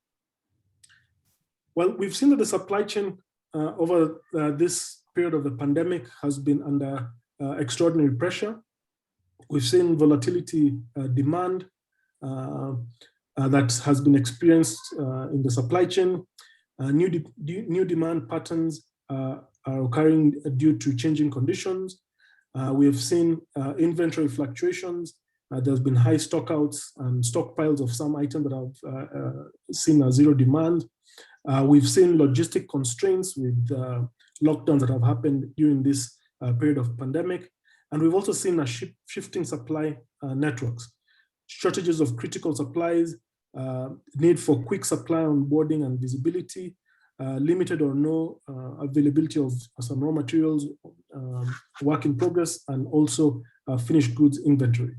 Well, we've seen that the supply chain over this period of the pandemic has been under extraordinary pressure. We've seen volatility demand that has been experienced in the supply chain. New demand patterns are occurring due to changing conditions. We have seen inventory fluctuations. There's been high stockouts and stockpiles of some items that have seen a zero demand. We've seen logistic constraints with lockdowns that have happened during this period of pandemic. And we've also seen a shifting supply networks, shortages of critical supplies, need for quick supply onboarding and visibility, limited or no availability of some raw materials, work in progress, and also finished goods inventory,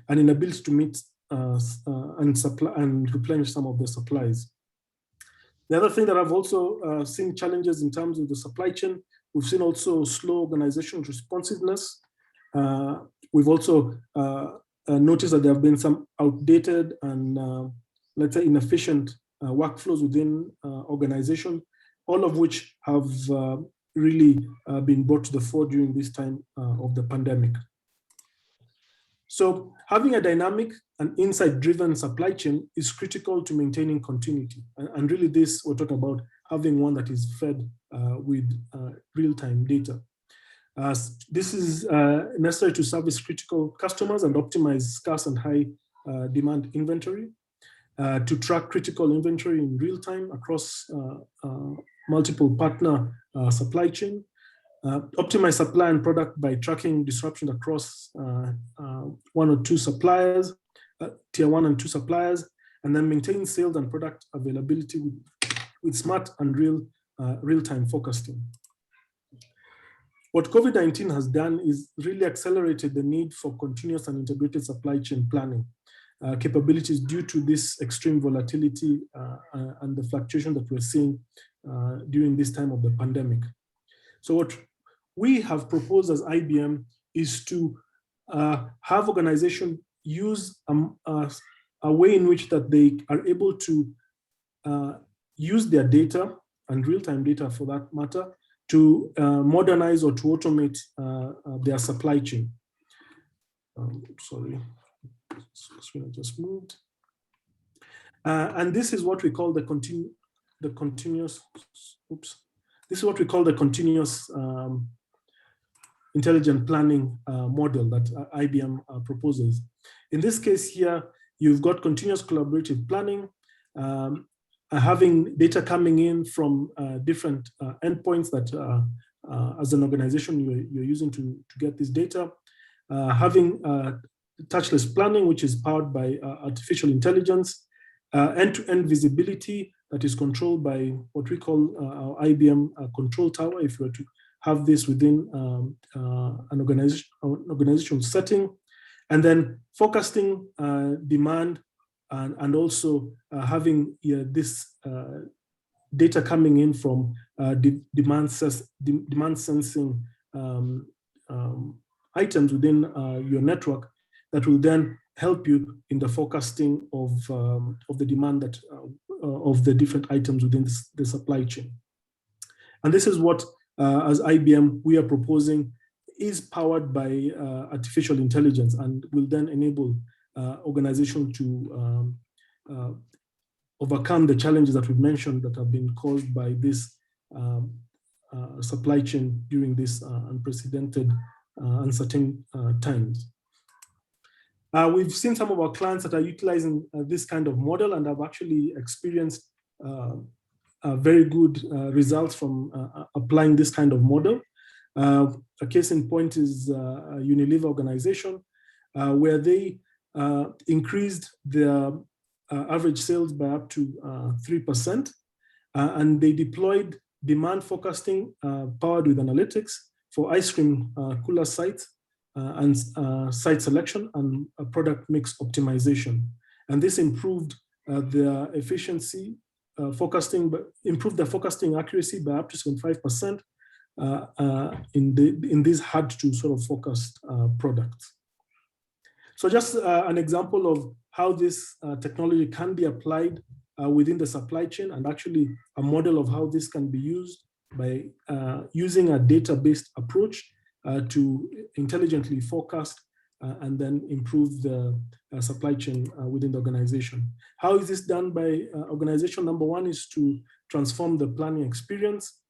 and inability to meet and replenish some of the supplies. The other thing that I've also seen challenges in terms of the supply chain, we've seen also slow organizational responsiveness. We've also noticed that there have been some outdated and let's say inefficient workflows within organization, all of which have really been brought to the fore during this time of the pandemic. So having a dynamic and insight-driven supply chain is critical to maintaining continuity. And really this, we're talking about having one that is fed with real-time data. This is necessary to service critical customers and optimize scarce and high demand inventory, to track critical inventory in real time across multiple partner supply chain, optimize supply and product by tracking disruption across 1 or 2 suppliers, tier 1 and 2 suppliers, and then maintain sales and product availability with smart and real real-time forecasting. What COVID-19 has done is really accelerated the need for continuous and integrated supply chain planning capabilities due to this extreme volatility and the fluctuation that we're seeing during this time of the pandemic. So what we have proposed as IBM is to have organizations use a way in which that they are able to use their data and real-time data for that matter to modernize or to automate their supply chain. Sorry, screen just moved. And this is what we call the continuous intelligent planning model that IBM proposes. In this case here, you've got continuous collaborative planning, having data coming in from different endpoints that as an organization you're using to get this data, having touchless planning, which is powered by artificial intelligence, end-to-end visibility that is controlled by what we call our IBM control tower, if you were to have this within an organizational setting, and then forecasting demand and also having this data coming in from demand sensing items within your network that will then help you in the forecasting of the demand that of the different items within the supply chain. And this is what, as IBM, we are proposing is powered by artificial intelligence and will then enable organizations to overcome the challenges that we've mentioned that have been caused by this supply chain during this unprecedented, uncertain times. We've seen some of our clients that are utilizing this kind of model and have actually experienced very good results from applying this kind of model. A case in point is a Unilever organization where they increased their average sales by up to 3%, and they deployed demand forecasting powered with analytics for ice cream cooler sites and site selection and product mix optimization. And this improved their efficiency forecasting, but improved their forecasting accuracy by up to 75% in these hard to sort of forecast products. So just an example of how this technology can be applied within the supply chain, and actually a model of how this can be used by using a data-based approach to intelligently forecast and then improve the supply chain within the organization. How is this done by organization? Number one is to transform the planning experience,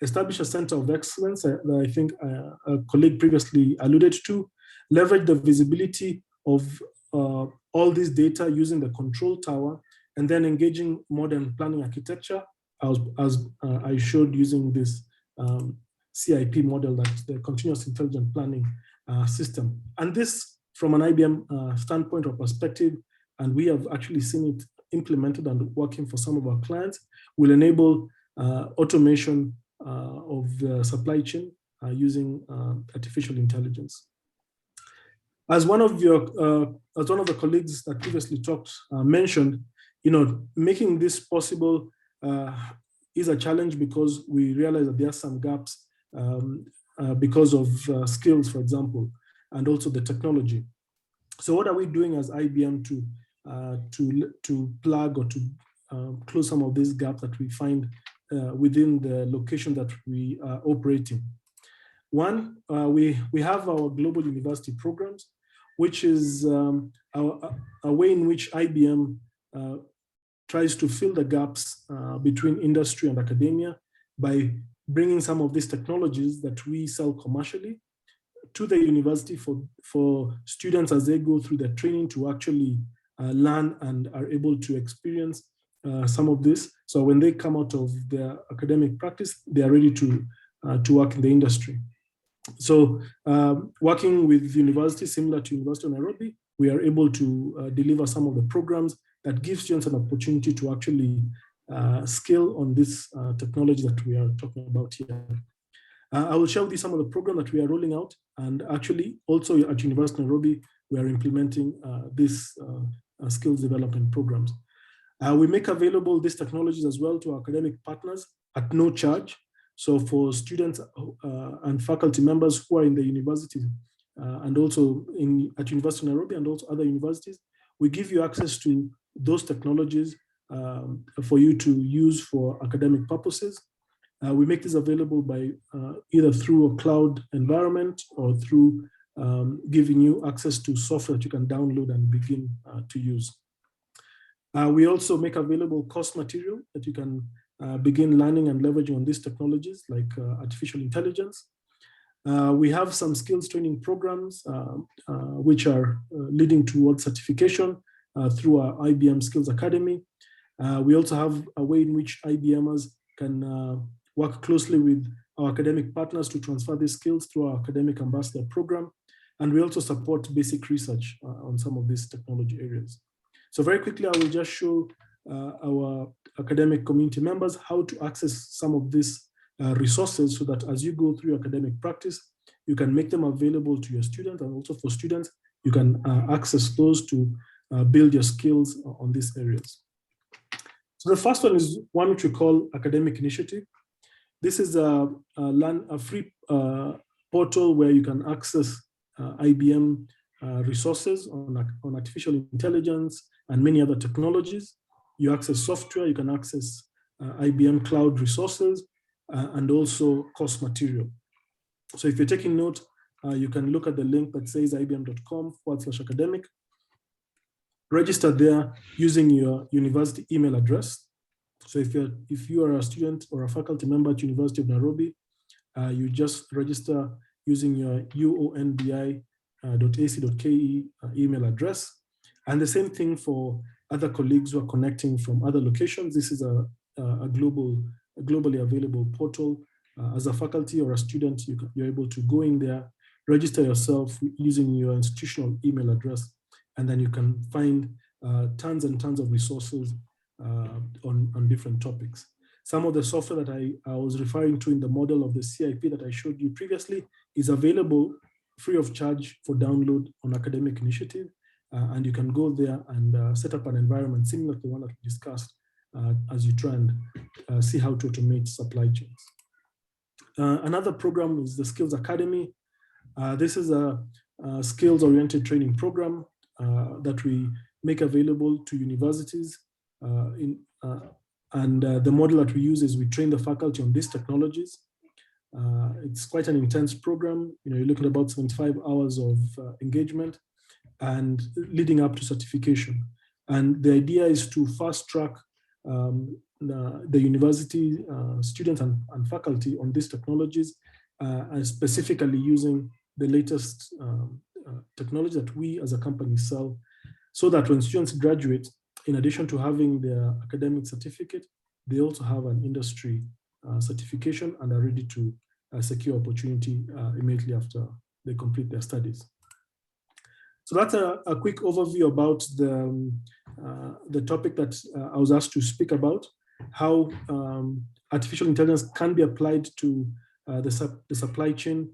establish a center of excellence that I think a colleague previously alluded to, leverage the visibility of all this data using the control tower, and then engaging modern planning architecture as I showed using this CIP model, that the continuous intelligent planning system. And this, from an IBM standpoint or perspective, and we have actually seen it implemented and working for some of our clients, will enable automation of the supply chain using artificial intelligence. As one of the colleagues that previously talked mentioned, making this possible is a challenge because we realize that there are some gaps because of skills, for example, and also the technology. So what are we doing as IBM to plug or to close some of these gaps that we find within the location that we are operating? One, we have our global university programs, which is a way in which IBM tries to fill the gaps between industry and academia by bringing some of these technologies that we sell commercially to the university for students as they go through their training to actually learn and are able to experience some of this. So when they come out of their academic practice, they are ready to work in the industry. So working with universities similar to University of Nairobi, we are able to deliver some of the programs that give students an opportunity to actually skill on this technology that we are talking about here. I will share with you some of the program that we are rolling out, and actually also at University of Nairobi, we are implementing these skills development programs. We make available these technologies as well to our academic partners at no charge. So for students and faculty members who are in the university and also at University of Nairobi and also other universities, we give you access to those technologies for you to use for academic purposes. We make this available by either through a cloud environment or through giving you access to software that you can download and begin to use. We also make available course material that you can begin learning and leveraging on these technologies like artificial intelligence. We have some skills training programs which are leading towards certification through our IBM Skills Academy. We also have a way in which IBMers can work closely with our academic partners to transfer these skills through our academic ambassador program. And we also support basic research on some of these technology areas. So very quickly, I will just show our academic community members how to access some of these resources so that as you go through your academic practice, you can make them available to your students, and also for students, you can access those to build your skills on these areas. So the first one is one which we call Academic Initiative. This is a free portal where you can access IBM resources on artificial intelligence and many other technologies. You access software, you can access IBM cloud resources, and also course material. So if you're taking note, you can look at the link that says ibm.com/academic. Register there using your university email address. So if you are a student or a faculty member at University of Nairobi, you just register using your uonbi.ac.ke email address. And the same thing for other colleagues who are connecting from other locations. This is a globally available portal. As a faculty or a student, you're able to go in there, register yourself using your institutional email address, and then you can find tons and tons of resources on different topics. Some of the software that I was referring to in the model of the CIP that I showed you previously is available free of charge for download on Academic Initiative. And you can go there and set up an environment similar to the one that we discussed as you try and see how to automate supply chains. Another program is the Skills Academy. This is a skills-oriented training program that we make available to universities. The model that we use is we train the faculty on these technologies. It's quite an intense program. You're looking at about 75 hours of engagement and leading up to certification. And the idea is to fast track the university students and faculty on these technologies, and specifically using the latest technology that we as a company sell, so that when students graduate, in addition to having their academic certificate, they also have an industry certification and are ready to secure opportunity immediately after they complete their studies. So that's a quick overview about the topic that I was asked to speak about, how artificial intelligence can be applied to the supply chain,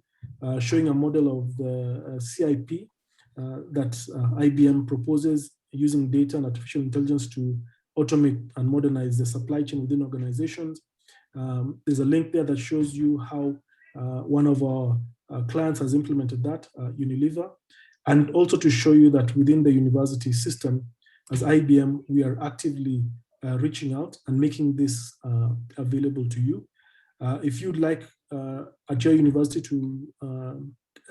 showing a model of the CIP that IBM proposes using data and artificial intelligence to automate and modernize the supply chain within organizations. There's a link there that shows you how one of our clients has implemented that, Unilever, and also to show you that within the university system, as IBM, we are actively reaching out and making this available to you. If you'd like at your university to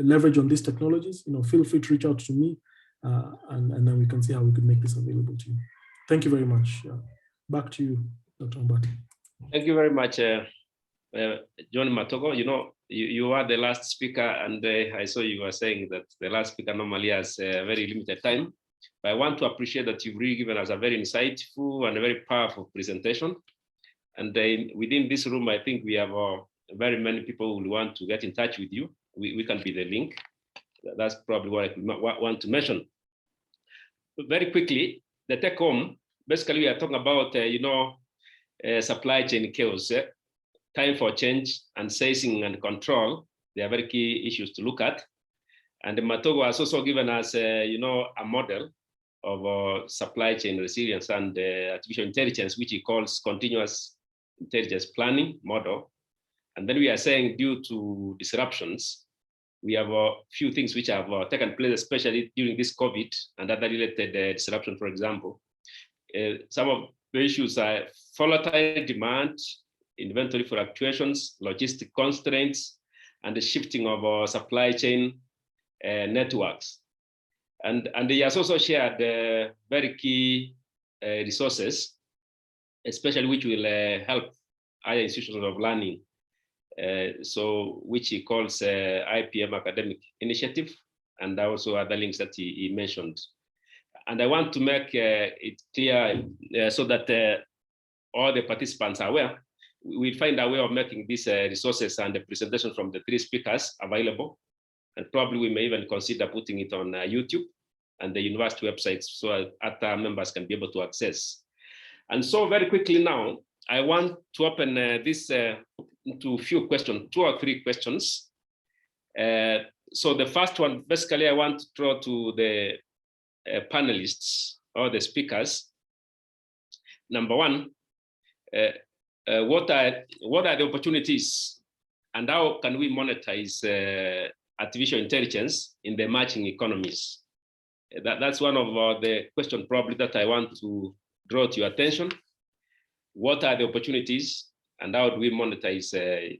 leverage on these technologies, feel free to reach out to me, and then we can see how we could make this available to you. Thank you very much. Back to you, Dr. Mbati. Thank you very much, John Matogo. You are the last speaker, and I saw you were saying that the last speaker normally has a very limited time. But I want to appreciate that you've really given us a very insightful and a very powerful presentation. And within this room, I think we have very many people who want to get in touch with you. We can be the link. That's probably what I want to mention. Very quickly, the take home, basically we are talking about, supply chain chaos, time for change, and seizing and control. They are very key issues to look at. And Matogo has also given us, a model of supply chain resilience and artificial intelligence, which he calls continuous intelligence planning model. And then we are saying, due to disruptions, we have a few things which have taken place, especially during this COVID and other related disruption. For example, some of the issues are volatile demand, inventory fluctuations, logistic constraints, and the shifting of our supply chain networks. And he has also shared very key resources, especially which will help higher institutions of learning. So which he calls IPM Academic Initiative, and also other links that he mentioned. And I want to make it clear so that all the participants are aware. We'll find a way of making these resources and the presentation from the three speakers available. And probably we may even consider putting it on YouTube and the university websites so other members can be able to access. And so very quickly now, I want to open this into a few questions, 2 or 3 questions. So the first one, basically I want to draw to the panelists or the speakers. Number one, what are the opportunities and how can we monetize artificial intelligence in the emerging economies? That's one of the questions probably that I want to draw to your attention. What are the opportunities and how do we monetize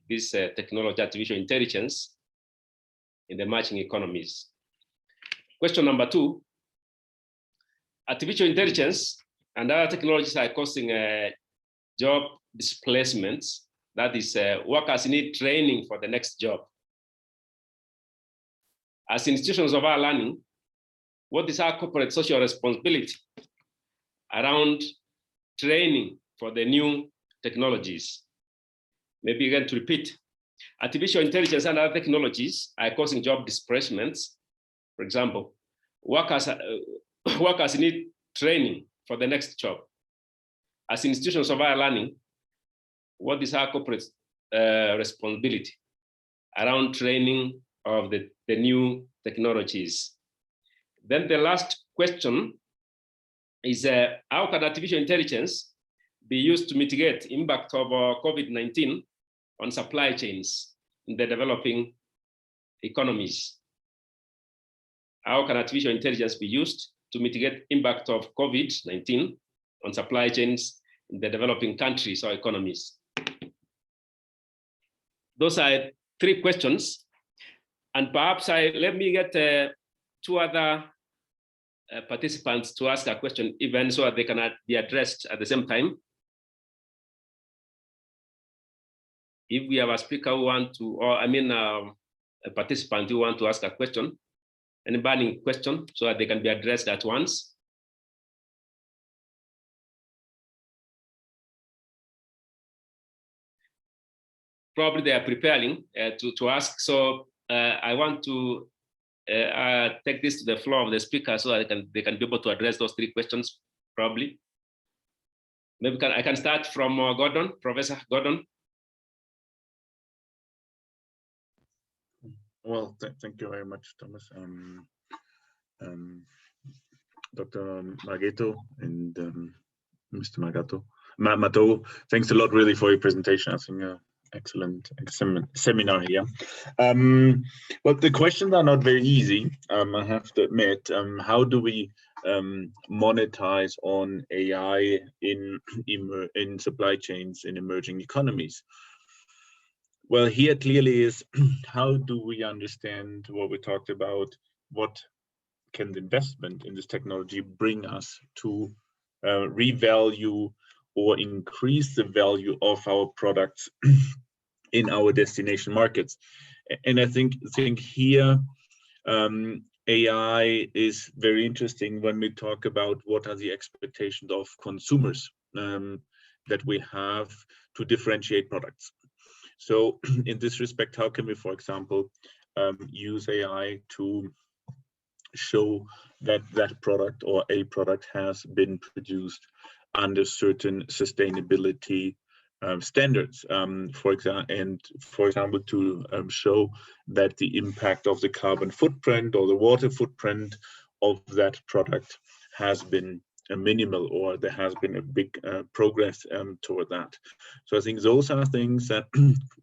this technology, artificial intelligence, in the emerging economies? Question number 2, artificial intelligence and other technologies are causing job displacements. That is, workers need training for the next job. As institutions of our learning, what is our corporate social responsibility around training for the new technologies? Maybe again to repeat, artificial intelligence and other technologies are causing job displacements. For example, workers need training for the next job. As institutions of higher learning, what is our corporate responsibility around training of the new technologies? Then the last question is, how can artificial intelligence be used to mitigate impact of COVID-19 on supply chains in the developing economies? How can artificial intelligence be used to mitigate impact of COVID-19 on supply chains in the developing countries or economies? Those are 3 questions. And perhaps let me get 2 other participants to ask a question even so that they can be addressed at the same time. If we have a speaker who want to, or a participant who want to ask a question, any burning question, so that they can be addressed at once. Probably they are preparing to ask. So I want to take this to the floor of the speaker so that they can be able to address those 3 questions, probably. Maybe I can start from Gordon, Professor Gordon. Well, thank you very much, Thomas. Dr. Marghetto and Mr. Mato, thanks a lot really for your presentation. I think excellent seminar here. Well, the questions are not very easy, I have to admit. How do we monetize on AI in supply chains in emerging economies? Well, here clearly is how do we understand what we talked about? What can the investment in this technology bring us to revalue or increase the value of our products in our destination markets? And I think here AI is very interesting when we talk about what are the expectations of consumers that we have to differentiate products. So in this respect, how can we, for example, use AI to show that that product or a product has been produced under certain sustainability standards, for example, to show that the impact of the carbon footprint or the water footprint of that product has been minimal, or there has been a big progress toward that. So I think those are things that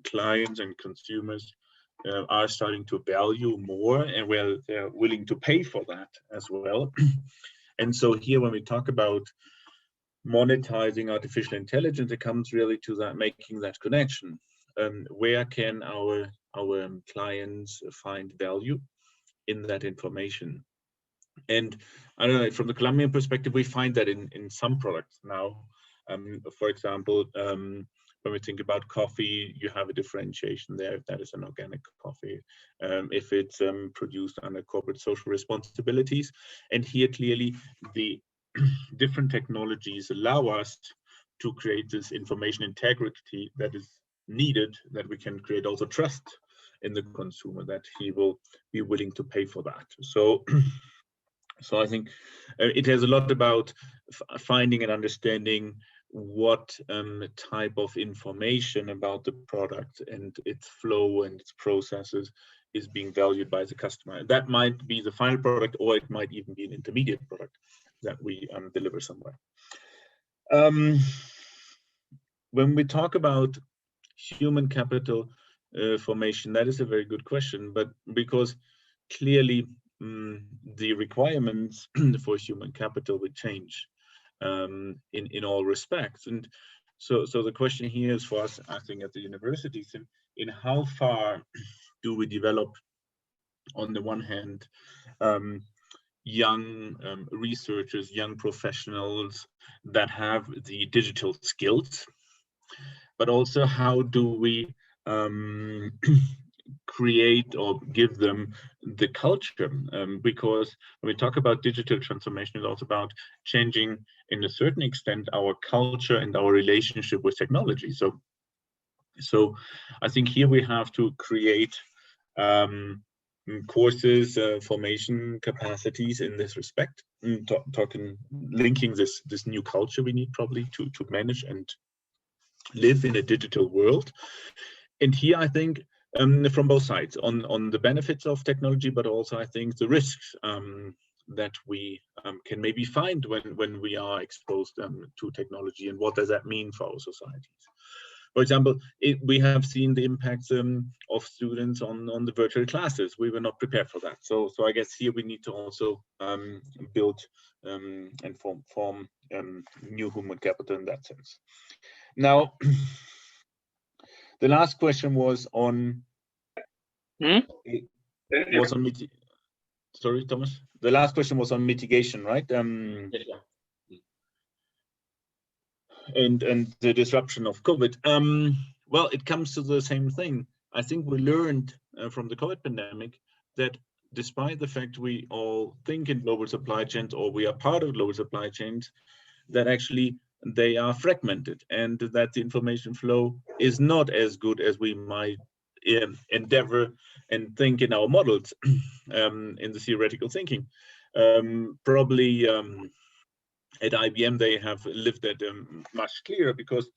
clients and consumers are starting to value more, and where they're willing to pay for that as well. And so here, when we talk about monetizing artificial intelligence, it comes really to that, making that connection. Where can our clients find value in that information? And I don't know, from the Colombian perspective, we find that in some products now. For example, when we think about coffee, you have a differentiation there if that is an organic coffee, if it's produced under corporate social responsibilities. And here clearly the different technologies allow us to create this information integrity that is needed, that we can create also trust in the consumer, that he will be willing to pay for that. So so I think it has a lot about finding and understanding what type of information about the product and its flow and its processes is being valued by the customer. That might be the final product, or it might even be an intermediate product that we deliver somewhere. When we talk about human capital formation, that is a very good question, but because clearly the requirements for human capital will change in all respects. And so the question here is for us, I think, at the universities, in how far do we develop, on the one hand, young researchers, young professionals that have the digital skills, but also how do we create or give them the culture, because when we talk about digital transformation, it's also about changing, in a certain extent, our culture and our relationship with technology. So I think here we have to create courses, formation capacities in this respect, linking this new culture we need probably to manage and live in a digital world. And here I think from both sides, on the benefits of technology, but also I think the risks that we can maybe find when we are exposed to technology, and what does that mean for our societies. For example, we have seen the impacts of students on the virtual classes. We were not prepared for that. So I guess here we need to also build and form new human capital in that sense. Now, the last question was on. Sorry, Thomas. The last question was on mitigation, right? Yeah. And the disruption of COVID. Well, it comes to the same thing. I think we learned from the COVID pandemic that despite the fact we all think in global supply chains, or we are part of global supply chains, that actually they are fragmented, and that the information flow is not as good as we might endeavor and think in our models, in the theoretical thinking. Probably at IBM they have lived that much clearer, because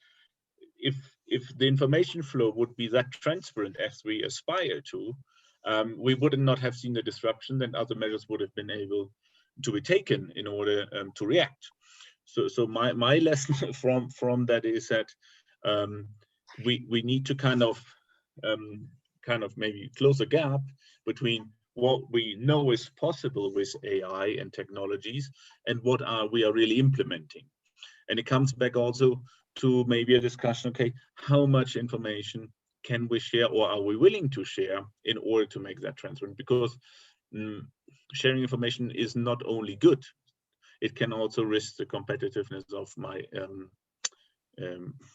if the information flow would be that transparent as we aspire to, we would not have seen the disruption, and other measures would have been able to be taken in order to react. So my lesson from that is that we need to kind of maybe close the gap between what we know is possible with AI and technologies and what we are really implementing. And it comes back also to maybe a discussion, okay, how much information can we share, or are we willing to share, in order to make that transparent? Because sharing information is not only good, it can also risk the competitiveness of my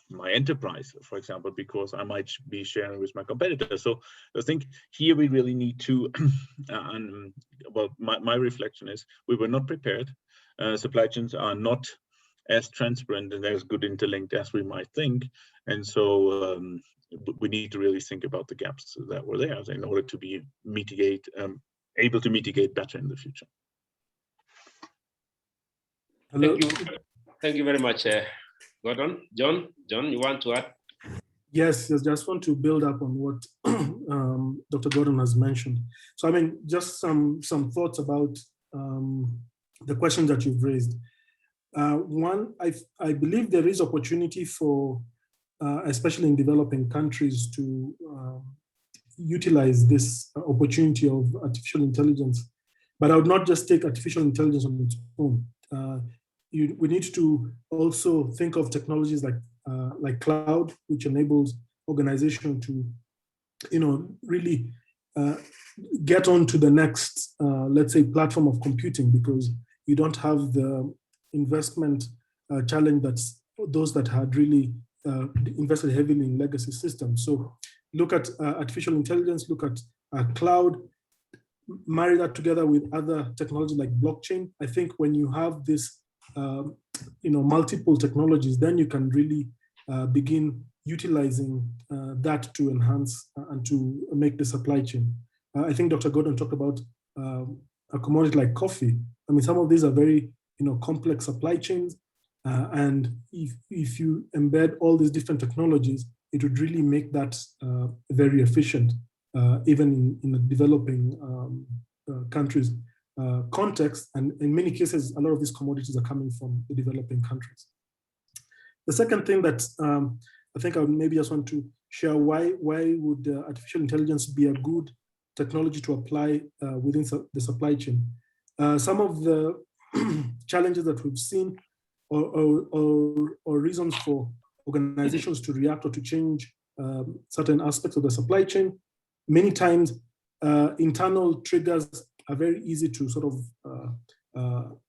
my enterprise, for example, because I might be sharing with my competitors. So I think here we really need to, well, my reflection is we were not prepared. Supply chains are not as transparent and as good interlinked as we might think. And so we need to really think about the gaps that were there in order to be able to mitigate better in the future. Hello. Thank you very much, Gordon. John, you want to add? Yes, just want to build up on what Dr. Gordon has mentioned. So, I mean, just some thoughts about the questions that you've raised. One, I believe there is opportunity for, especially in developing countries, to utilize this opportunity of artificial intelligence. But I would not just take artificial intelligence on its own. We need to also think of technologies like cloud, which enables organization to, really get on to the next, let's say, platform of computing, because you don't have the investment challenge that's those that had really invested heavily in legacy systems. So look at artificial intelligence, look at cloud, marry that together with other technology like blockchain. I think when you have this, multiple technologies, then you can really begin utilizing that to enhance and to make the supply chain. I think Dr. Gordon talked about a commodity like coffee. I mean, some of these are very, complex supply chains. And if you embed all these different technologies, it would really make that very efficient, even in a developing countries context. And in many cases, a lot of these commodities are coming from the developing countries. The second thing that I think I would maybe just want to share, why would artificial intelligence be a good technology to apply within the supply chain? Some of the challenges that we've seen or reasons for organizations to react or to change certain aspects of the supply chain, many times internal triggers are very easy to sort of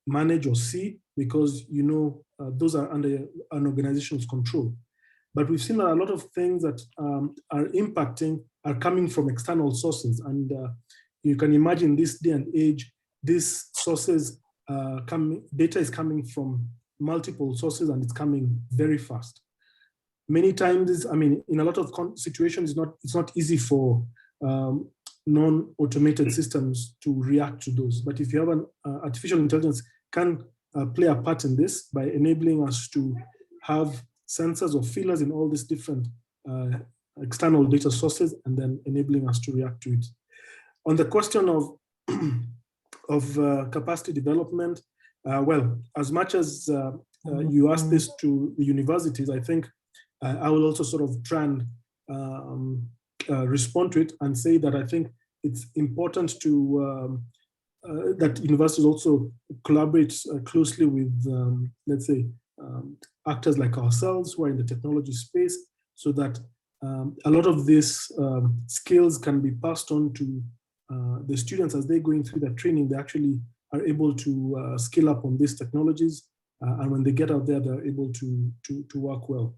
manage or see, because those are under an organization's control. But we've seen that a lot of things that are impacting are coming from external sources. And you can imagine this day and age, these sources data is coming from multiple sources, and it's coming very fast. Many times, I mean, in a lot of situations, it's not easy for non-automated systems to react to those. But if you have an artificial intelligence can play a part in this by enabling us to have sensors or feelers in all these different external data sources, and then enabling us to react to it. On the question of capacity development, well, as much as you asked this to the universities, I think I will also sort of try and respond to it and say that I think it's important to that universities also collaborate closely with, let's say, actors like ourselves who are in the technology space, so that a lot of these skills can be passed on to the students as they're going through their training. They actually are able to skill up on these technologies, and when they get out there, they're able to work well.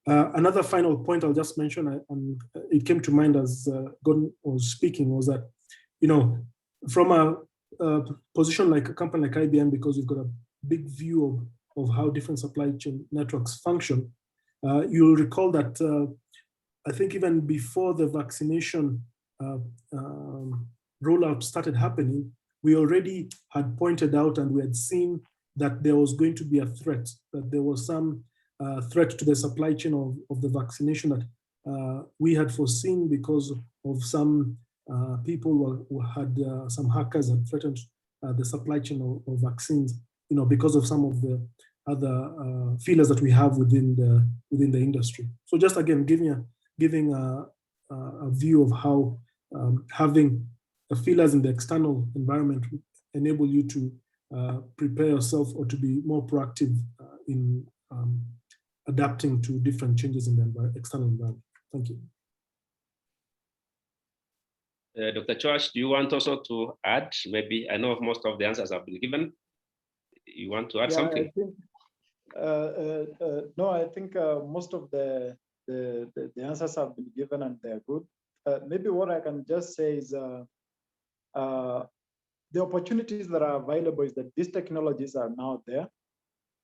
Another final point I'll just mention, and it came to mind as Gordon was speaking, was that, from a position like a company like IBM, because we've got a big view of how different supply chain networks function, you'll recall that I think even before the vaccination rollout started happening, we already had pointed out and we had seen that there was going to be a threat, that there was some threat to the supply chain of the vaccination that we had foreseen, because of some people who had some hackers had threatened the supply chain of vaccines, because of some of the other feelers that we have within the industry. So just again, giving a view of how having feelers in the external environment enable you to prepare yourself or to be more proactive in adapting to different changes in the external environment. Thank you. Dr. Josh, do you want also to add? Maybe I know most of the answers have been given. You want to add something? I think, no, I think most of the answers have been given and they're good. Maybe what I can just say is the opportunities that are available is that these technologies are now there.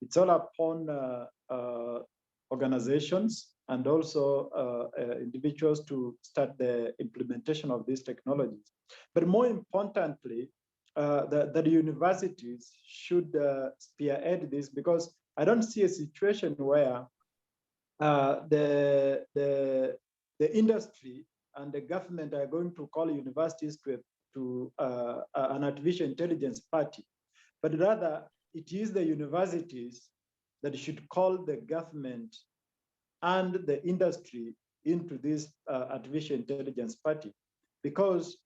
It's all upon organizations and also individuals to start the implementation of these technologies. But more importantly, the universities should spearhead this, because I don't see a situation where the industry and the government are going to call universities to an artificial intelligence party, but rather it is the universities that should call the government and the industry into this artificial intelligence party, because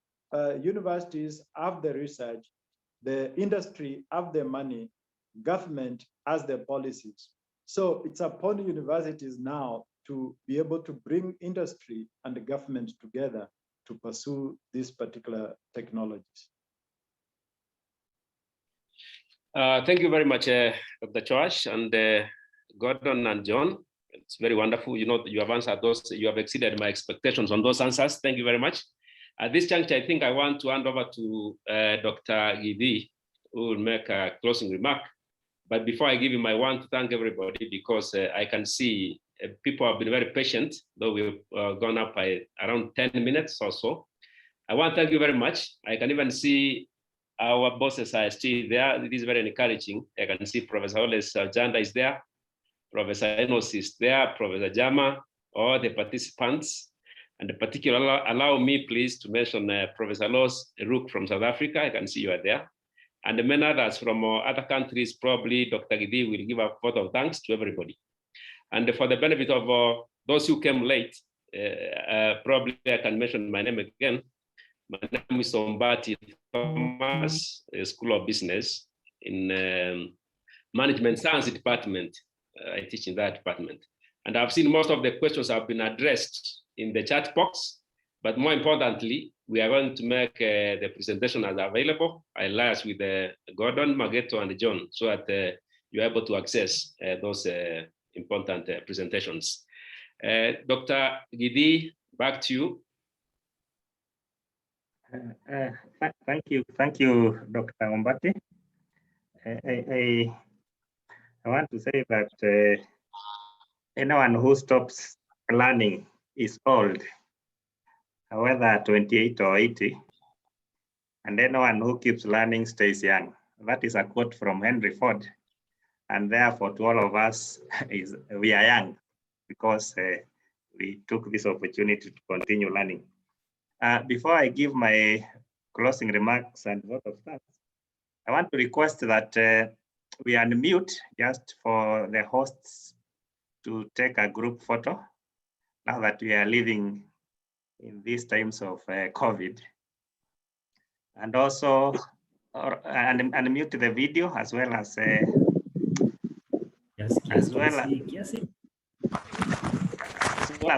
universities have the research, the industry have the money, government has the policies. So it's upon universities now to be able to bring industry and the government together to pursue these particular technologies. Thank you very much, Dr. Joash and Gordon and John. It's very wonderful. You know, you have answered those, you have exceeded my expectations on those answers. Thank you very much. At this juncture, I think I want to hand over to Dr. Gidi, who will make a closing remark. But before I give him, I want to thank everybody because I can see people have been very patient, though we've gone up by around 10 minutes or so. I want to thank you very much. I can even see our bosses are still there. It is very encouraging. I can see Professor Oles Janda is there, Professor Enos is there, Professor Jama, all the participants. And particularly, allow me please to mention Professor Los Rook from South Africa. I can see you are there. And the many others from other countries, probably Dr. Gidi will give a vote of thanks to everybody. And for the benefit of those who came late, probably I can mention my name again. My name is Ombati Thomas, School of Business in Management Science Department. I teach in that department. And I've seen most of the questions have been addressed in the chat box, but more importantly, we are going to make the presentation as available. I liaise with Gordon, Mageto, and John, so that you're able to access those important presentations. Dr. Gidi, back to you. Thank you, Dr. Ombati. I want to say that anyone who stops learning is old, whether 28 or 80, and anyone who keeps learning stays young. That is a quote from Henry Ford, and therefore to all of us, we are young because we took this opportunity to continue learning. Before I give my closing remarks and vote of thanks, I want to request that we unmute just for the hosts to take a group photo now that we are living in these times of COVID. And also unmute the video as well as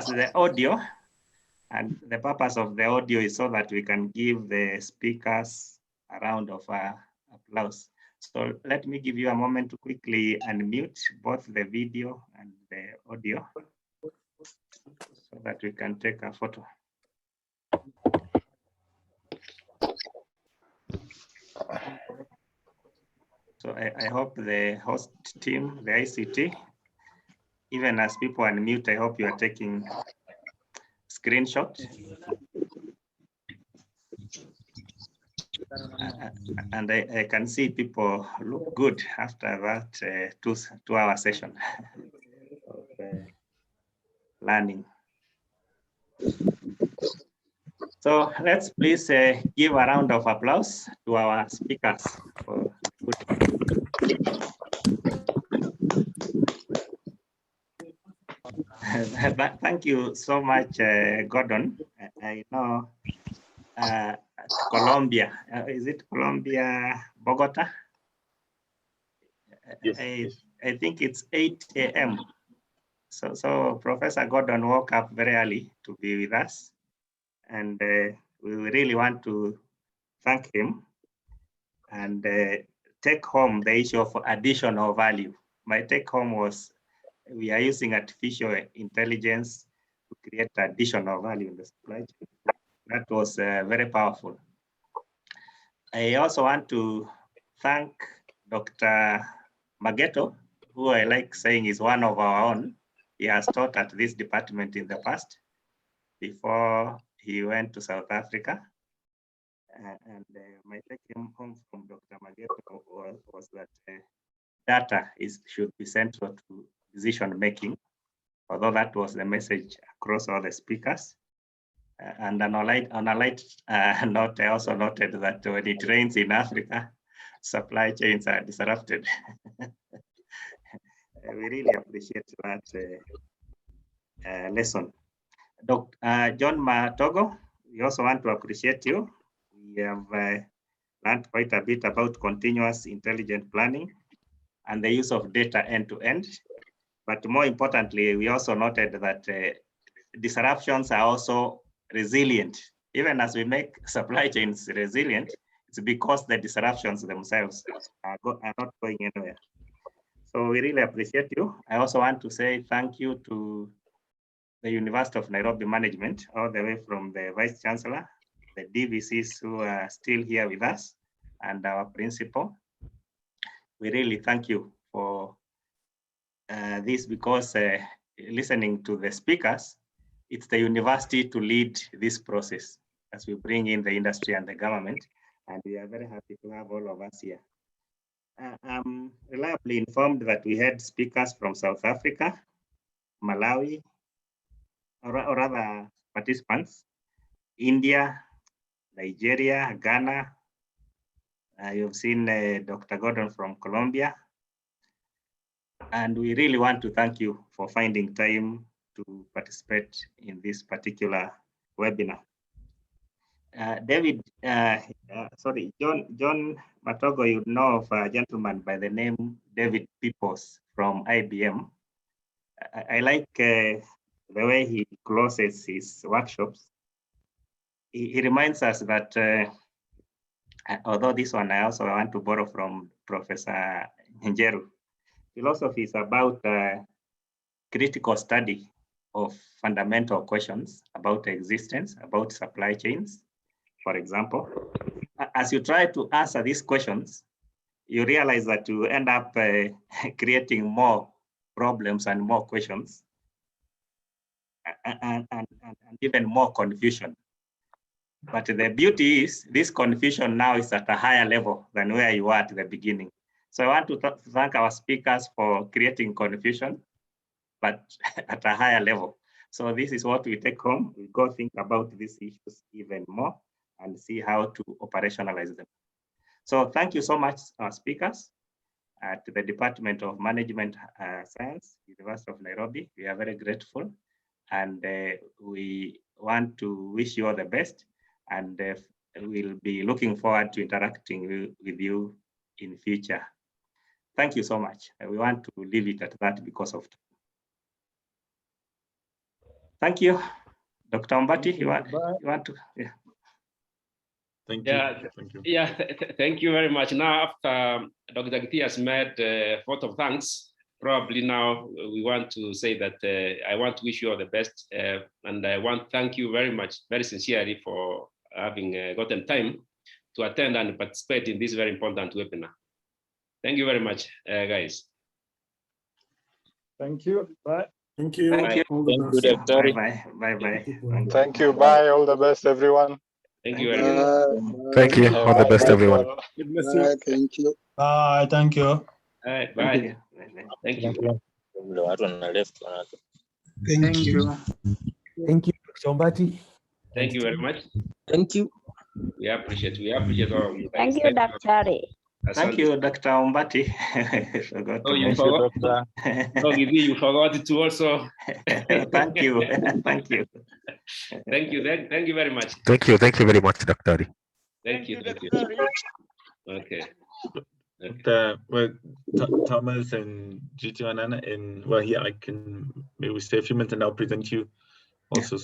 the audio. And the purpose of the audio is so that we can give the speakers a round of applause. So let me give you a moment to quickly unmute both the video and the audio so that we can take a photo. So I hope the host team, the ICT, even as people unmute, I hope you are taking screenshot. And I can see people look good after that 2-hour session of learning. So let's please give a round of applause to our speakers. For Thank you so much, Gordon. I know Colombia, is it Colombia, Bogota? Yes. I think it's 8 a.m. So Professor Gordon woke up very early to be with us. And we really want to thank him and take home the issue of additional value. My take home was we are using artificial intelligence to create additional value in the supply chain. That was very powerful. I also want to thank Dr. Mageto, who I like saying is one of our own. He has taught at this department in the past before he went to South Africa. And my take home from Dr. Mageto was that data should be central to decision making, although that was the message across all the speakers. And on a light note, I also noted that when it rains in Africa, supply chains are disrupted. We really appreciate that lesson. Dr. John Matogo, we also want to appreciate you. We have learned quite a bit about continuous intelligent planning and the use of data end to end. But more importantly, we also noted that disruptions are also resilient. Even as we make supply chains resilient, it's because the disruptions themselves are not going anywhere. So we really appreciate you. I also want to say thank you to the University of Nairobi management, all the way from the Vice Chancellor, the DVCs who are still here with us, and our principal. We really thank you for this, because listening to the speakers, it's the university to lead this process as we bring in the industry and the government, and we are very happy to have all of us here. I'm reliably informed that we had speakers from South Africa, Malawi, or other participants, India, Nigeria, Ghana. You've seen Dr. Gordon from Colombia. And we really want to thank you for finding time to participate in this particular webinar. John Matogo, you know of a gentleman by the name David Peoples from IBM. I like the way he closes his workshops. He reminds us that, although this one I also want to borrow from Professor Njeru, philosophy is about critical study of fundamental questions about existence, about supply chains. For example, as you try to answer these questions, you realize that you end up creating more problems and more questions, and even more confusion. But the beauty is this confusion now is at a higher level than where you were at the beginning. So I want to thank our speakers for creating confusion, but at a higher level. So this is what we take home. We go think about these issues even more and see how to operationalize them. So thank you so much, our speakers at the Department of Management Science, University of Nairobi. We are very grateful, and we want to wish you all the best, and we'll be looking forward to interacting with you in future. Thank you so much. We want to leave it at that because of time. Thank you. Dr. Mbati, you want to? Yeah. Thank you. Yeah, thank you. Yeah, thank you very much. Now, after Dr. Giti has made a vote of thanks, probably now we want to say that I want to wish you all the best, and I want to thank you very much, very sincerely, for having gotten time to attend and participate in this very important webinar. Thank you very much, guys. Thank you. Bye. Thank you. Thank you. All the best. Bye-bye. Bye-bye. Thank you. Bye. All the best, everyone. Thank you very much. Thank you. All the best, everyone. Thank you. Bye. Thank you. All right, bye. Thank you. Thank you. Thank you, Sombati. Thank you very much. Thank you. We appreciate all of you. Thank you, Dr. Thank you, Dr. Umbati. Oh, you forgot. Oh, you forgot to also. Thank you. Thank you. Thank you. Thank you very much. Thank you. Thank you very much, Dr. Thank you. Okay. Well, Thomas and Giti and Anna, and well, here I can maybe stay a few minutes and I'll present you also